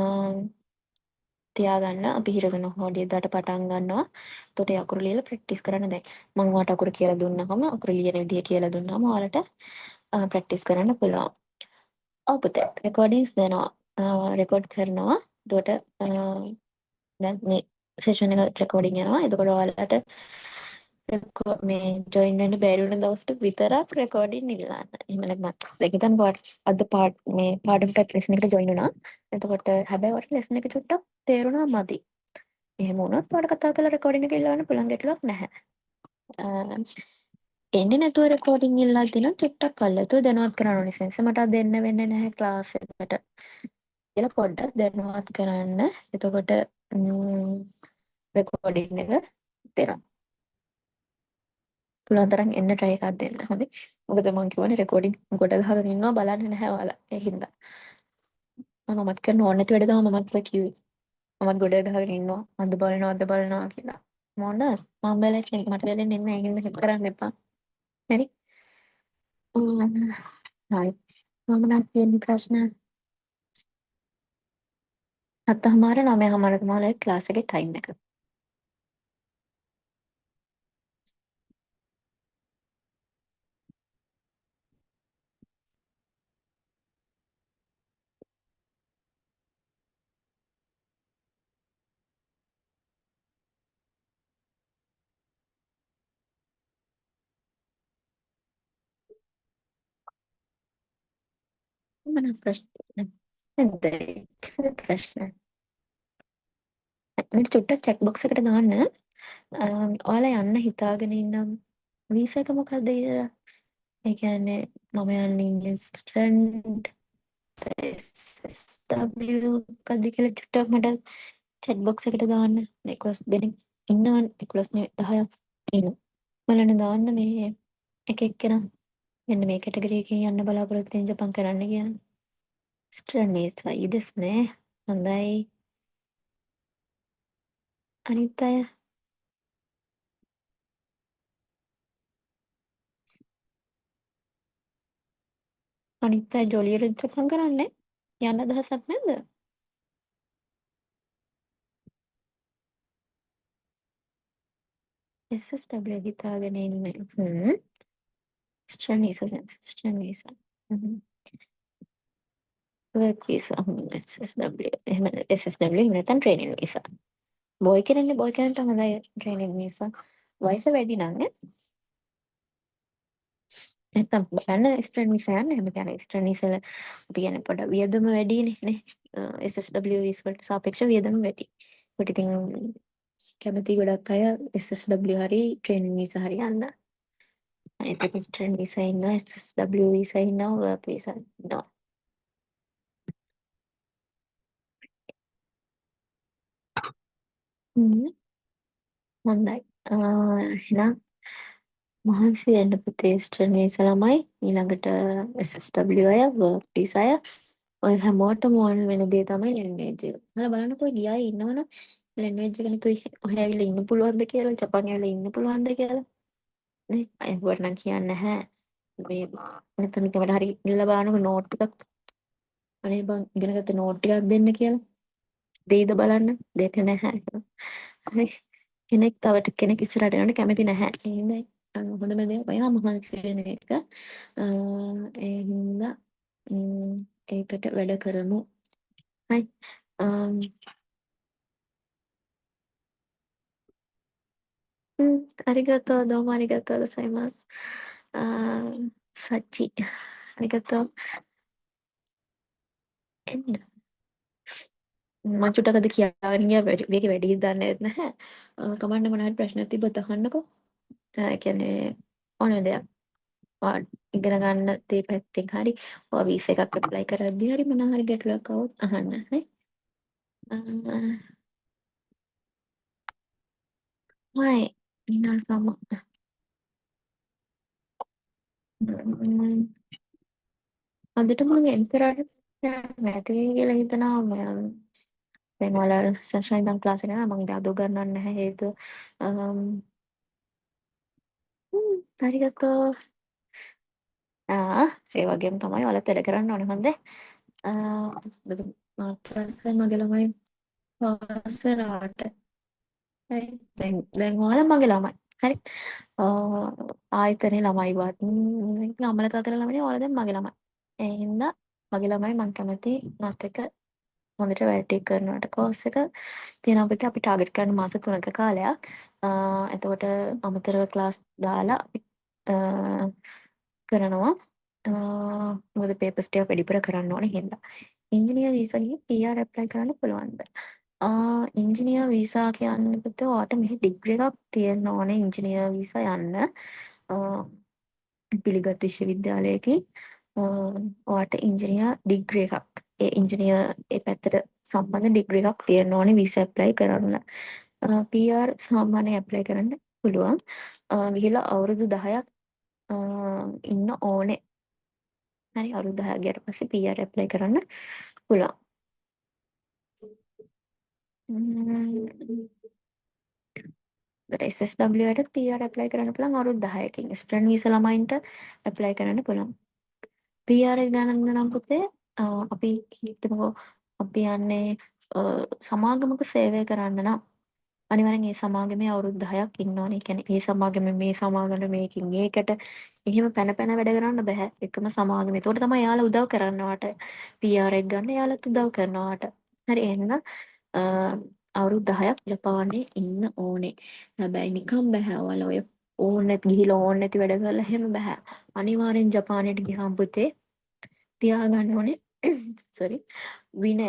තියාගන්න අපි හිරගෙන හොඩි එදාට පටන් ගන්නවා. එතකොට ඒ අකුරු ලියලා ප්‍රැක්ටිස් කරන්න දැන්. මම ඔයාලට අකුරු කියලා දුන්නාම අකුරු ලියන විදිය කියලා දුන්නාම ඔයාලට ප්‍රැක්ටිස් කරන්න පුළුවන්. ඔව් පුතේ රෙකෝඩින්ග්ස් දෙනවා. රෙකෝඩ් කරනවා. එතකොට දැන් මේ සෙෂන් එක රෙකෝඩින් යනවා. එතකොට ඔයාලට මේ ජොයින් වෙන්න බැරි වුණ දවසට විතරක් රෙකෝඩින් ඉල්ලන්න. එහෙම නැත්නම් දැන් හිතන්න අද මේ පාඩමට ලෙසන් එකට ජොයින් වුණා. එතකොට හැබැයි ඔයාලට ලෙසන් එක චුට්ටක් තේරුණා මදි. එහෙම වුණොත් ඔයාලට කතා කරලා රෙකෝඩින් එක ඉල්ලන්න පුළුවන් ගැටලුවක් නැහැ. අ, එන්නේ නැතුව රෙකෝඩින් ඉල්ලද්දි නම් චුට්ටක් අල්ලතුව දැනුවත් කරන්න ඕනේ සෙන්ස මට අද එන්න වෙන්නේ නැහැ ක්ලාස් එකට කියලා පොඩ්ඩක් දැනුවත් කරන්න. එතකොට රෙකෝඩින් එක දෙනවා. පුළුවන් තරම් එන්න try එකක් දෙන්න. හරි. මොකද මම කියවනේ රෙකෝඩින් කොට ගහගෙන ඉන්නවා බලන්නේ නැහැ ඔයාලා. ඒ හින්දා. මමත් කරන්න ඕනේ නැති වැඩ තමයි මමත් කිව්වේ. මමත් ගොඩ ගහගෙන ඉන්නවා. අද බලනවා කියලා. මොන මම බැලේ මට බැලෙන්නේ නැහැ. ඒ හින්දා කරන්න එපා. හරි. හරි. මම නම් තියෙන ප්‍රශ්න 7:00 9:00 තමයි ක්ලාස් එකේ ටයිම් එක. මොන ප්‍රශ්න නැද්ද? ප්‍රශ්න. මට චුට්ටක් chat box එකට දාන්න. ඔයාලා යන්න හිතාගෙන ඉන්න වීසා එක මොකක්ද කියලා. ඒ කියන්නේ මම යන්නේ ඉන්නේ ස්ට්‍රැන්ඩ් SW මොකක්ද කියලා චුට්ටක් මට chat box එකට දාන්න. 11 දෙනෙක් ඉන්නවනේ 11 නෙවෙයි 10ක් ඉන්නවා. බලන්න දාන්න මේ එක එක්කෙනා මෙන්න මේ කැටගරි එකකින් යන්න බලාපොරොත්තු වෙන ජපන් කරන්න කියන. ස්ට්‍රැන්ඩ්いいですね. හොඳයි. අනිත් අය අනිත් අය ජොලියට උත්සාහ කරන්නේ යන්න අදහසක් නැද්ද? SSW හිතාගෙන ඉන්නේ. Student visa student visa. work visa. SSW. එහෙම SSW එහෙම නැත්නම් training visa. බොයි කෙනෙක්නේ බොයි කෙනෙක්ට හොඳයි training visa. වයස වැඩි නම් නේ. නැත්තම් බලන්න ස්ටඩන් වීසා යන්න එහෙම කියන්නේ ස්ටඩන් වීසා අපි කියන්නේ පොඩ වියදම වැඩිනේ නේ. SSW වීසා වලට සාපේක්ෂව වියදම වැඩි. ඒකට ඉතින් කැමති ගොඩක් අය SSW හරි training visa හරි යන්න. එතකොට ස්ටඩන් වීසා ඉන්නවා SSW වීසා ඉන්නවා work visa ඉන්නවා. හ්ම් හොඳයි. එහෙනම් මහන්සි වෙන්න පුතේ ස්ටඩන් වීසා ළමයි ඊළඟට SSW අය work visa අය ඔය හැමෝටම ඕන වෙන දේ තමයි ලැන්ග්වේජ් එක. ඔයාලා බලන්නකෝ ගිය අය ඉන්නවනම් ලැන්ග්වේජ් එක නිකුයි ඔය ඇවිල්ලා ඉන්න පුළුවන්ද කියලා ජපාන් ඇවිල්ලා ඉන්න පුළුවන්ද කියලා නේ අයවට නම් කියන්නේ නැහැ. මේ නැත්නම් නිකමට හරි ඉල්ලලා බලන්නකෝ නෝට් ටිකක් අනේ බං ඉගෙන ගත්ත නෝට් ටිකක් දෙන්න කියලා. දෙයිද බලන්න දෙන්නේ නැහැ. හරි කෙනෙක් තවට කෙනෙක් ඉස්සරහට යනට කැමති නැහැ. ඒ හින්දා හොඳම දේ ඔයා මහන්සි වෙන එක. ඒ හින්දා ඒකට වැඩ කරමු. හරි. අරිගතෝ දෝම අරිගතෝ ගොසයිමස්. සච්චි. අරිගතෝ එන්න. මම චුට්ටක් අද කියාගෙන ගියා මේක වැඩි දන්නේ නැහැ. කමන්න මොනවා හරි ප්‍රශ්න තිබ්බොත් අහන්නකෝ. ඒ කියන්නේ ඕනම දෙයක්. ඉගෙන ගන්න දේ පැත්තෙන් හරි ඔය වීසා එකක් ඇප්ලයි කරද්දී හරි මොනවා හරි ගැටලුවක් આવොත් අහන්න නේ.はい皆様අදට මම එන් කරාට නැති වෙයි කියලා හිතනවා දැන් ඔයාලා සන්ෂයින් දම් ක්ලාස් එක නේද මම අද උගන්වන්නේ නැහැ හේතුව හරිගතෝ ඒ වගේම තමයි ඔයාලත් වැඩ කරන්න ඕනේ හොඳේ මාත්‍රස්සේ මගේ ළමයි පාසලට හරි දැන් ඔයාලා මගේ ළමයි හරි ආයතනේ ළමයිවත් අම්මලා තාත්තලා ළමයි ඔයාලා දැන් මගේ ළමයි ඒ හින්දා මගේ ළමයි මං කැමති මාත් එක්ක හොඳට වැඩ ටික කරනවට කෝස් එක තියෙනවා අපිට අපි ටාගට් කරන මාස 3ක කාලයක් එතකොට අමතරව ක්ලාස් දාලා අපි කරනවා මොකද පේපර්ස් ටික වැඩිපුර කරන්න ඕනේ හින්දා ඉංජිනේර වීසා ගිහින් PR ඇප්ලයි කරන්න පුළුවන්ද ඉංජිනේර වීසා කියන්නේ පුතේ ඔයාට මෙහි ඩිග්‍රී එකක් තියෙන්න ඕනේ ඉංජිනේර වීසා යන්න පිළිගත් විශ්වවිද්‍යාලයකින් ඔයාට ඉංජිනේර ඩිග්‍රී එකක් ඒ ඉංජිනේර ඒ පැත්තට සම්බන්ධ ඩිග්‍රී එකක් තියෙන්න ඕනේ වීසා ඇප්ලයි කරන්න. PR සාමාන්‍යයෙන් ඇප්ලයි කරන්න පුළුවන්. ගිහිලා අවුරුදු 10ක් ඉන්න ඕනේ. හරි අවුරුදු 10ක් ගියට පස්සේ PR ඇප්ලයි කරන්න පුළුවන්. SSW වලට PR ඇප්ලයි කරන්න පුළුවන් අවුරුදු 10කින්. ස්ටුඩන්ට් වීසා ළමයින්ට ඇප්ලයි කරන්න පුළුවන්. PR එක ගණන් නම් පුතේ අපි හිතමුකෝ අපි යන්නේ සමාගමක සේවය කරන්න නම් අනිවාර්යෙන් ඒ සමාගමේ අවුරුදු 10ක් ඉන්න ඕනේ. ඒ කියන්නේ ඒ සමාගමේ මේ සමාගමට මේකින් ඒකට එහෙම පැන පැන වැඩ කරන්න බෑ. එකම සමාගමේ. ඒකට තමයි යාළුවා උදව් කරන්නවට. PR එක ගන්න යාළුවත් උදව් කරනවට. හරි එහෙනම් අවුරුදු 10ක් ජපානයේ ඉන්න ඕනේ. හැබැයි නිකම් බෑ. ඔයාලා ඔය ඕන නැති ගිහිලා ඕන නැති වැඩ කරලා එහෙම බෑ. අනිවාර්යෙන් ජපානයට ගියාම පුතේ තියාගන්න ඕනේ. sorry විනය.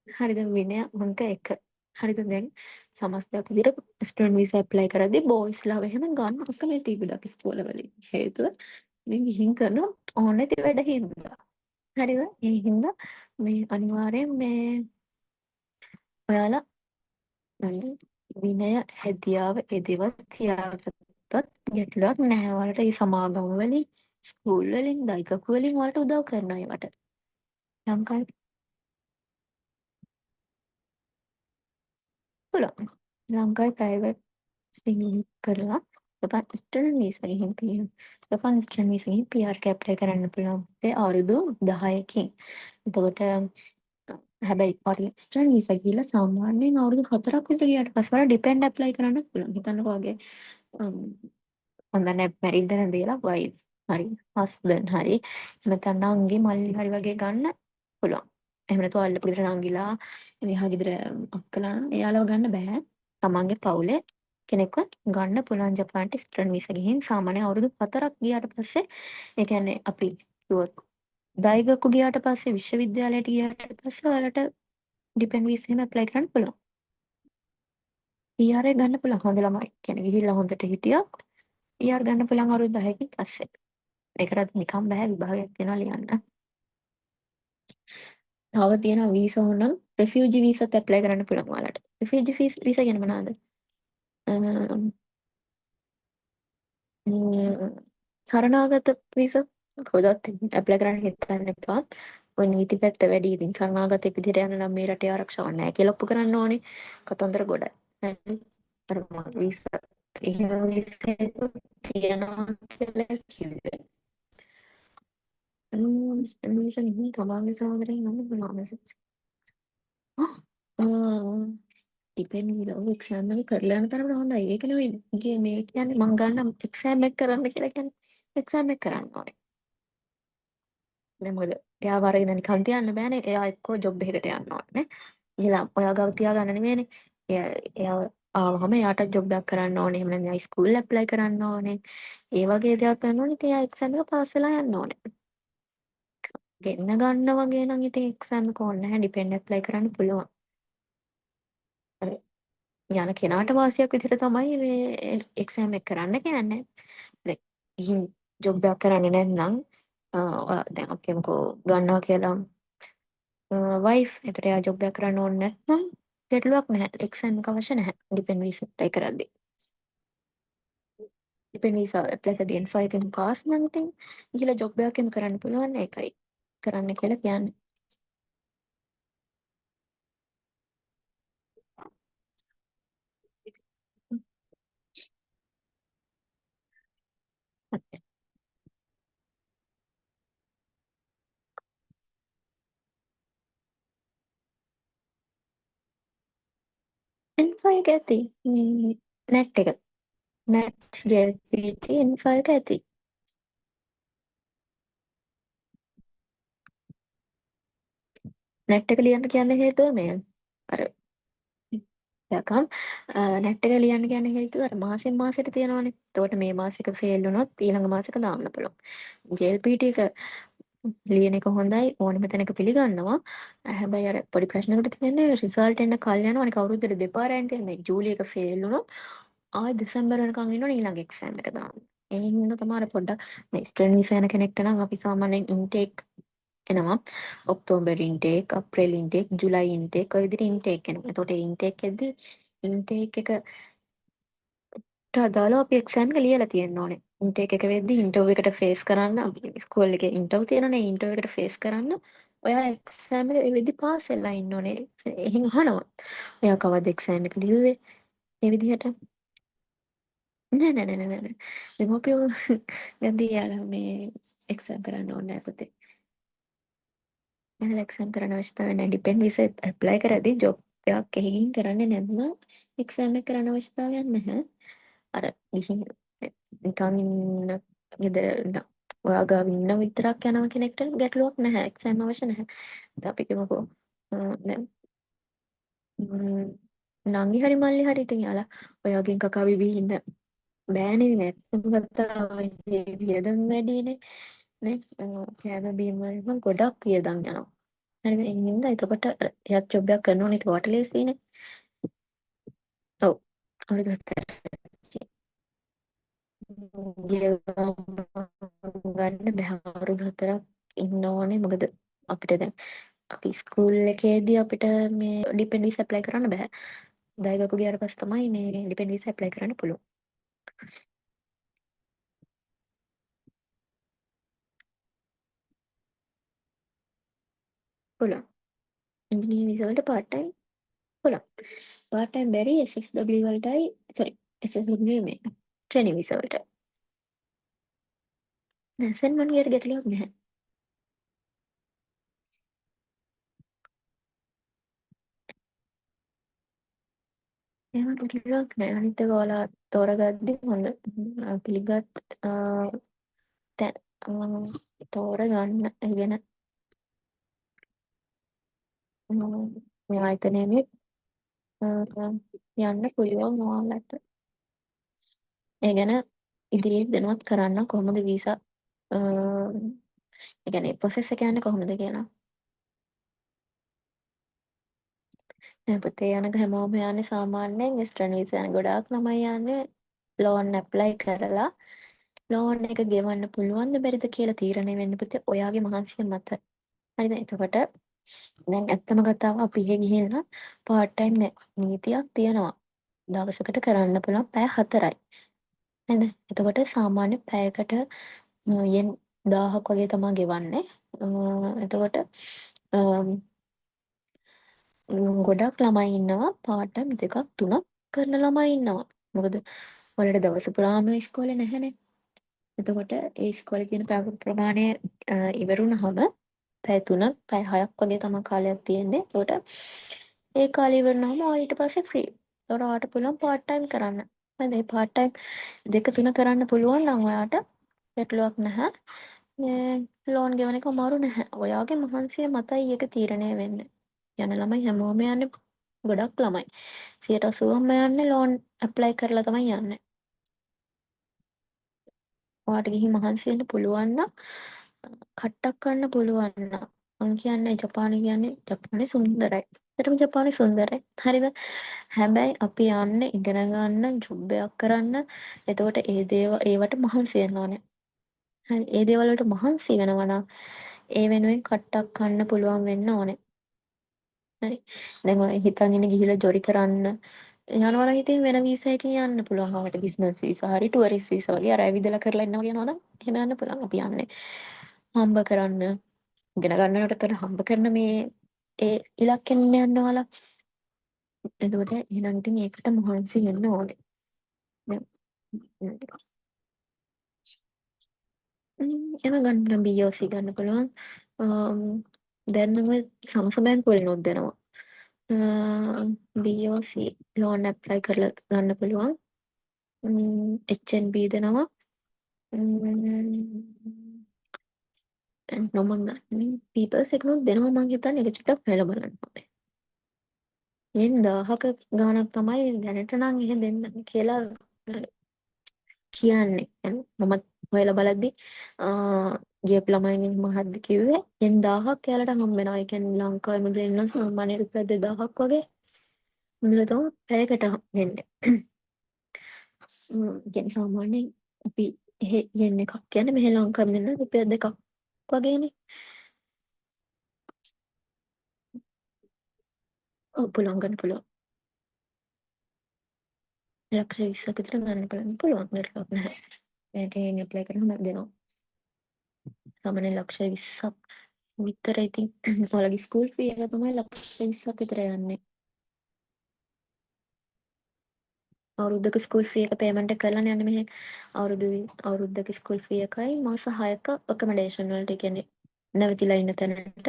හරිද විනය අංක 1. හරිද දැන් සමස්තයක් විදිහට ස්ටුඩන්ට් වීසා ඇප්ලයි කරද්දී බෝයිස්ලාව එහෙම ගන්න අකමැති ගොඩක් ඉස්කෝලවලින්. හේතුව මේ ගිහින් කරන ඕන නැති වැඩ හින්දා. හරිද? ඒ හින්දා මේ අනිවාර්යෙන් මේ ඔයාලා විනය හැදියාව ඒ දේවල් තියාගත්තත් ගැටලුවක් නැහැ. ඔයාලට මේ සමාගම වලින් ස්කූල් වලින් දෛකක වලින් ඔයාලට උදව් කරනවා ඒවට. ලංකාවේ පුළුවන්. ලංකාවේ ප්‍රයිවට් ස්ට්‍රීම් කරලා Japan ස්ටුඩන්ට් වීසා ගිහින් PR ජපාන් ස්ටුඩන්ට් වීසා ගිහින් PR එක ඇප්ලයි කරන්න පුළුවන් පුතේ අවුරුදු 10කින්. එතකොට හැබැයි පරි ස්ටුඩන්ට් වීසා ගිහලා සාමාන්‍යයෙන් අවුරුදු 4ක් විතර ගියාට පස්සේ වල ඩිපෙන්ඩ් ඇප්ලයි කරන්නත් පුළුවන්. හිතන්නකෝ වගේ හොඳ නැ මැරිඩ්ද නැදේලා වයිෆ් හරි හස්බන්ඩ් හරි එහෙම නැත්නම් නංගි මල්ලි හරි වගේ ගන්න පුළුවන්. එහෙම නැත්නම් අල්ලපු ගෙදර නංගිලා එහා ගෙදර අක්කලා එයාලව ගන්න බෑ. තමන්ගේ පවුලේ කෙනෙක්ව ගන්න පුළුවන් ජපානට ස්ටුඩන්ට් වීසා ගිහින් සාමාන්‍ය අවුරුදු 4ක් ගියාට පස්සේ ඒ කියන්නේ අපි කිව්වොත් දායකකු ගියාට පස්සේ විශ්වවිද්‍යාලයට ගියාට පස්සේ ඔයාලට ඩිපෙන්ඩ් වීසා එහෙම ඇප්ලයි කරන්න පුළුවන්. PR එක ගන්න පුළුවන් හොඳ ළමයි. කියන්නේ ගිහිල්ලා හොඳට හිටියොත් PR ගන්න පුළුවන් අවුරුදු 10කින් පස්සේ. ඒකටත් නිකම් බෑ විභාගයක් තියෙනවා ලියන්න. තව තියෙනවා වීසා ඕන රිෆියුජි වීසාත් ඇප්ලයි කරන්න පුළුවන් ඔයාලට. රිෆියුජි වීසා කියන්නේ මොනවද? සරණාගත වීසා කොහොදත් ඇප්ලයි කරන්න හිතන්න එපා. ඔය නීති පැත්ත වැඩි. ඉතින් සරණාගතෙක් විදිහට යන නම් මේ රටේ ආරක්ෂාවක් නැහැ කියලා ඔප්පු කරන්න ඕනේ. කතන්දර ගොඩයි. හරි. අර වීසා එහෙම වීසා එකක් තියනවා කියලා කිව්වේ. මිෂන් ඉන්නේ තමාගේ සහෝදරයන් නම් මොනවද? ඩිපෙන්ඩ් වෙලා එක්සෑම් එක කරලා යන තරමට හොඳයි. ඒක නෙවෙයි. මේ කියන්නේ මං ගන්න එක්සෑම් එක කරන්න කියලා කියන්නේ එක්සෑම් එක කරන්න ඕනේ. දැන් මොකද එයාව අරගෙන නිකන් තියන්න බෑනේ. එයා එක්කෝ ජොබ් එකකට යන්න ඕනේ. ඉහලා ඔයා ගාව තියාගන්න නෙමෙයිනේ. එයාව ආවම එයාට ජොබ් එකක් කරන්න ඕනේ. එහෙම නැත්නම් ස්කූල් ඇප්ලයි කරන්න ඕනේ. ඒ වගේ දේවල් කරන්න ඕනේ. ඉතින් එයා එක්සෑම් එක පාස් වෙලා යන්න ඕනේ. ගෙන්න ගන්න වගේ නම් ඉතින් එක්සෑම් එක ඕනේ නැහැ. ඩිපෙන්ඩ් ඇප්ලයි කරන්න පුළුවන්. අර යන කෙනාට වාසියක් විදිහට තමයි මේ එක්සෑම් එක කරන්න කියන්නේ. දැන් ගිහින් ජොබ් එකක් කරන්නේ නැත්නම් දැන් අපි කියමුකෝ ගන්නවා කියලා වයිෆ් එතකොට එයා ජොබ් එකක් කරන්න ඕනේ නැත්නම් ගැටලුවක් නැහැ. එක්සෑම් එක අවශ්‍ය නැහැ. ඩිපෙන්ඩ් වීසා ඇප්ලයි කරද්දී. ඩිපෙන්ඩ් වීසා ඇප්ලයි කරද්දී N5 එකෙන් පාස් නම් ඉතින් ගිහලා ජොබ් එකක් එම කරන්න පුළුවන්. ඒකයි කරන්න කියලා කියන්නේ. N5 එක ඇති. නැට් එක. නැට් JLPT N5 එක ඇති. නැට් එක ලියන්න කියන්න හේතුව මේ අර යකම් නැට් එක ලියන්න කියන්න හේතුව අර මාසෙන් මාසෙට තියෙනවානේ. එතකොට මේ මාසෙක ෆේල් වුණොත් ඊළඟ මාසෙක දාන්න පුළුවන්. JLPT එක ලියන එක හොඳයි ඕනෙම තැනක පිළිගන්නවා. හැබැයි අර පොඩි ප්‍රශ්නකට තියෙන්නේ රිසල්ට් එන්න කල් යනවා. අනික අවුරුද්දට දෙපාරයින් තියෙන මේ ජූලි එක ෆේල් වුණොත් ආයෙ දෙසැම්බර් වෙනකන් ඉන්නවනේ ඊළඟ එක්සෑම් එක දාන්න. ඒ හින්දා තමයි අර පොඩ්ඩක් මේ ස්ටුඩන්ට් විසා යන කෙනෙක්ට නම් අපි සාමාන්‍යයෙන් ඉන්ටේක් එනවා. ඔක්තෝබර් ඉන්ටේක්, අප්‍රේල් ඉන්ටේක්, ජුලයි ඉන්ටේක් ඔය විදිහට ඉන්ටේක් එනවා. එතකොට ඒ ඉන්ටේක් එකදී ඉන්ටේක් එකට අදාළව අපි එක්සෑම් එක ලියලා තියෙන්න ඕනේ. ඉන්ටේක් එක වෙද්දී ඉන්ටර්වයුව එකට ෆේස් කරන්න අපි ස්කූල් එකේ ඉන්ටර්වයුව තියෙනනේ. ඉන්ටර්වයුව එකට ෆේස් කරන්න ඔයා එක්සෑම් එක ඒ වෙද්දී පාස් වෙලා ඉන්න ඕනේ. එහෙන් අහනවා. ඔයා කවද්ද එක්සෑම් එක ලිව්වේ? ඒ විදිහට නෑ නෑ නෑ නෑ නෑ. දෙමව්පියෝ නැද්දී යාලා මේ එක්සෑම් කරන්න ඕනේ නෑ පුතේ. එහෙනම් එක්සෑම් කරන්න අවශ්‍යතාවය නෑ. ඩිපෙන්ඩ් විසා ඇප්ලයි කරද්දී ජොබ් එකක් එහෙකින් කරන්නේ නැත්නම් එක්සෑම් එක කරන්න අවශ්‍යතාවයක් නැහැ. අර ගිහින් නිකන් ඉන්න ගෙදර ඔයා ගාව ඉන්න විතරක් යනවා කෙනෙක්ට ගැටලුවක් නැහැ. එක්සෑම් අවශ්‍ය නැහැ. දැන් අපි කියමුකෝ දැන් නංගි හරි මල්ලි හරි ඉතින් යාලා ඔයාගෙන් කකා බිබී ඉන්න බෑනේ නැත්නම් කතාව වියදම් වැඩිනේ නේ කෑම බීම වලින් ගොඩක් වියදම් යනවා. හරි ඒ හින්දා එතකොට එයාත් ජොබ් එකක් කරනවා නේ ඒකට ලේසියිනේ. ඔව්. අවුරුදු 4 ගන්න බැහැ අවුරුදු 4ක් ඉන්න ඕනේ මොකද අපිට දැන් අපි ස්කූල් එකේදී අපිට මේ ඩිපෙන්ඩ් වීසා ඇප්ලයි කරන්න බෑ. දායකකු ගියාට පස්සේ තමයි මේ ඩිපෙන්ඩ් වීසා ඇප්ලයි කරන්න පුළුවන්. පුළුවන්. ඉංජිනේරින් වීසා වලට පාර්ට් ටයිම් පුළුවන්. පාර්ට් ටයිම් බැරි SSW වලටයි sorry SSW නෙමෙයි. ට්‍රේනින් වීසා වලට. නැසන් මන්ගේට ගැටලුවක් නැහැ. එහෙම ගැටලුවක් නැහැ. අනිත් එක ඔයාලා තෝරගද්දි හොඳ පිළිගත් තැන් තෝරගන්න. ඒ කියන්නේ මේ ආයතනයේ යන්න පුළුවන් ඔයාලට. ඒ ගැන ඉදිරියේ දැනුවත් කරන්න කොහොමද වීසා ඒ කියන්නේ ප්‍රොසෙස් එක යන්නේ කොහොමද කියලා. නෑ පුතේ යනක හැමෝම යන්නේ සාමාන්‍යයෙන් ස්ටඩි වීසා යන ගොඩාක් ළමයි යන්නේ ලෝන් ඇප්ලයි කරලා ලෝන් එක ගෙවන්න පුළුවන්ද බැරිද කියලා තීරණය වෙන්න පුතේ ඔයාගේ මහන්සිය මත. හරිද? එතකොට දැන් ඇත්තම කතාව අපි එහෙ ගිහිල්ලා පාර්ට් ටයිම් නීතියක් තියෙනවා. දවසකට කරන්න පුළුවන් පැය 4යි. නේද? එතකොට සාමාන්‍ය පැයකට යෙන් 1000ක් වගේ තමයි ගෙවන්නේ. එතකොට ගොඩක් ළමයි ඉන්නවා පාර්ට් ටයිම් දෙකක් තුනක් කරන ළමයි ඉන්නවා. මොකද ඔයාලට දවස පුරාම ඉස්කෝලේ නැහැනේ. එතකොට ඒ ඉස්කෝලේ තියෙන පැය ප්‍රමාණය ඉවරුනහම පැය 3ක් පැය 6ක් වගේ තමයි කාලයක් තියෙන්නේ. එතකොට ඒ කාලේ ඉවරනහම ආයෙ ඊට පස්සේ ෆ්‍රී. එතකොට ඔයාලට පුළුවන් පාර්ට් ටයිම් කරන්න. හරිද? ඒ පාර්ට් ටයිම් දෙක තුන කරන්න පුළුවන් නම් ඔයාට ගැටලුවක් නැහැ. මේ ලෝන් ගෙවන එක අමාරු නැහැ. ඔයාගේ මහන්සිය මතයි ඒක තීරණය වෙන්නේ. යන ළමයි හැමෝම යන්නේ ගොඩක් ළමයි 80%ම යන්නේ ලෝන් ඇප්ලයි කරලා තමයි යන්නේ. ඔයාට ගිහින් මහන්සි වෙන්න පුළුවන් නම් කට්ටක් කරන්න පුළුවන් නම් මං කියන්නේ ජපානයේ සුන්දරයි. ඇත්තටම ජපානයේ සුන්දරයි. හරිද? හැබැයි අපි යන්නේ ඉගෙන ගන්න ජොබ් එකක් කරන්න. එතකොට ඒවට මහන්සි වෙන්න ඕනේ. හරි ඒ දේවල් වලට මහන්සි වෙනවා නම් ඒ වෙනුවෙන් කට්ටක් කන්න පුළුවන් වෙන්න ඕනේ. හරි. දැන් ඔය හිතන් ඉන්නේ ගිහිල්ලා ජොලි කරන්න යනවා නම් ඉතින් වෙන වීසා එකකින් යන්න පුළුවන්. අපිට බිස්නස් වීසා හරි ටුවරිස්ට් වීසා වගේ අර ඇවිදලා කරලා එන්න වගේ යනවා නම් එහෙම යන්න පුළුවන්. අපි යන්නේ හම්බ කරන්න ඉගෙන ගන්නකොටතර හම්බ කරන මේ ඒ ඉලක්කෙන් යන්න ඔයාලා. එතකොට එහෙනම් ඉතින් ඒකට මහන්සි වෙන්න ඕනේ. දැන් එම ගන්න BOC ගන්න පුළුවන්. දැන් නම් සමස බැංකුව වලිනුත් දෙනවා. BOC ලෝන් ඇප්ලයි කරලා ගන්න පුළුවන්. HNB දෙනවා. නොම ගන්න පීපල්ස් එකනුත් දෙනවා මං හිතන්නේ ඒක චුට්ටක් හොයලා බලන්න ඕනේ. එන් 1000ක ගාණක් තමයි දැනට නම් එහෙ දෙන්න කියලා කියන්නේ. මමත් හොයලා බලද්දි ගියපු ළමයින්ගෙන් මහද්ද කිව්වේ එන් 1000ක් එයාලට හම්බ වෙනවා. ඒ කියන්නේ ලංකාවේ මුදලින් නම් සාමාන්‍ය රුපියල් 2000ක් වගේ මුදල තමයි පැයකට වෙන්නේ. කියන්නේ සාමාන්‍යයෙන් අපි එහෙ යෙන් එකක් කියන්නේ මෙහෙ ලංකාවේ මුදල් රුපියල් 2ක් වගේනේ. ඔව් පුළුවන් ගන්න පුළුවන්. ලක්ෂ 20ක් විතර ගන්න පුළුවන් ගැටලුවක් නැහැ. මේකෙන් ඇප්ලයි කරාම දෙනවා. සාමාන්‍ය ලක්ෂ 20ක් විතර ඉතින් ඔයාලගේ ස්කූල් ෆී එක තමයි ලක්ෂ 20ක් විතර යන්නේ. අවුරුද්දක ස්කූල් ෆී එක පේමන්ට් එක කරලානේ යන්නේ මෙහෙ. අවුරුද්දක ස්කූල් ෆී එකයි මාස 6ක අකමඩේෂන් වලට කියන්නේ නැවතිලා ඉන්න තැනට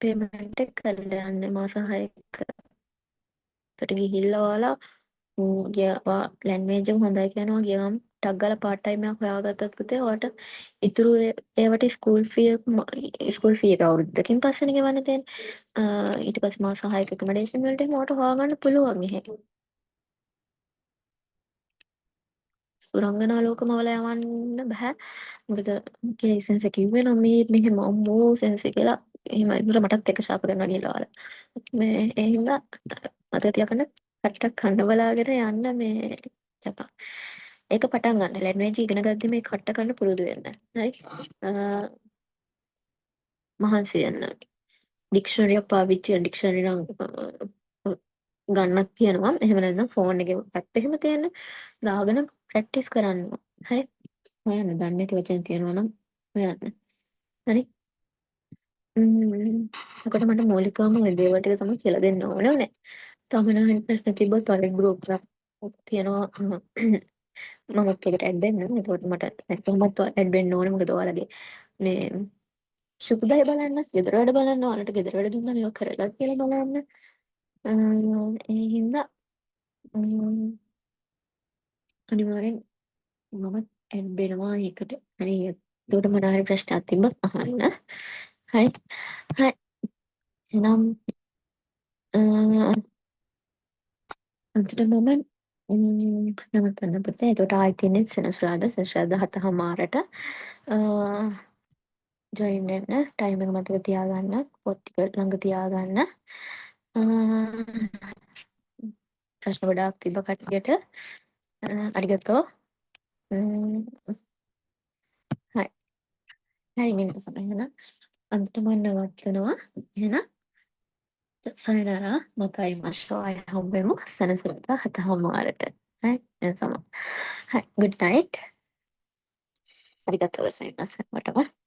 පේමන්ට් එක කරලා යන්නේ මාස 6ක. ඒකට ගිහිල්ලා ඔයාලා ගියා ලැන්වේජ් එක හොඳයි කියනවා ගියාම ටක් ගාලා පාර්ට් ටයිම් එකක් හොයාගත්තත් පුතේ ඔයාලට ඉතුරු ඒවට ස්කූල් ෆී එක අවුරුද්දකින් පස්සේනේ ගෙවන්න තියෙන්නේ. ඊට පස්සේ මාස 6ක ඇකමඩේෂන් වලට එහෙම ඔයාලට හොයාගන්න පුළුවන් එහෙ. සුරංගනා ලෝකමවල යවන්න බෑ. මොකද ලයිසන්ස් එක කිව්වේ නම් මේ මෙහෙම අම්මෝ සෙන්සර් කියලා එහෙම ඉන්නට මටත් එක ශාප කරනවා ගිහලා ඔයාලා. මේ ඒ හින්දා මතක තියාගන්න කට්ටක් කන්න බලාගෙන යන්න මේ ජපාන්. ඒක පටන් ගන්න. ලැන්ග්වේජ් ඉගෙන ගද්දි මේ කට්ට කන්න පුරුදු වෙන්න. හරි. මහන්සි වෙන්න. ඩික්ෂනරි එක පාවිච්චි කරන ඩික්ෂනරි නම් ගන්නත් තියෙනවා. එහෙම නැත්නම් ෆෝන් එකේ ඇප් එහෙම තියෙන දාගෙන ප්‍රැක්ටිස් කරන්න. හරි. හොයන්න දන්නේ නැති වචන තියෙනවා නම් හොයන්න. හරි. එතකොට මට මූලිකවම ওই දේවල් ටික තමයි කියලා දෙන්න ඕනේ නේ. තව මොනවා හරි ප්‍රශ්න තිබ්බොත් ඔයාලා ගෲප් එකක් තියෙනවා මමත් ඒකට ඇඩ් වෙන්න. එතකොට මට නැත්නම්මත් ඇඩ් වෙන්න ඕනේ. මොකද ඔයාලගේ මේ සුපුදාය බලන්න, ගෙදර වැඩ බලන්න, ඔයාලට ගෙදර වැඩ දුන්නා මේවා කරලා කියලා බලන්න. ඒ හින්දා අනිවාර්යෙන් මම ඇඩ් වෙනවා ඒකට. හරි. එතකොට මොනවා හරි ප්‍රශ්නයක් තිබ්බත් අහන්න. හරි. හරි. එහෙනම් අන්තිට මම නවත්තන්න පුතේ. එතකොට ආයෙ තියෙන්නේ සෙනසුරාදා 7:00ට ජොයින් වෙන්න. ටයිම් එක මතක තියාගන්න. පොත් ටික ළඟ තියාගන්න. අ, ප්‍රශ්න ගොඩාක් තිබ්බ කට්ටියට. අරිගතෝ. හරි. හරි මිනිත් සමහන. අන්තිට මම නවත්තනවා. එහෙනම් සයනරා මතයි මශෝ අය හම්බෙමු සෙනසුරාදා 7:00ට. හරි. එතම. හරි. good night. අරිගතෝ සයනස් වටම.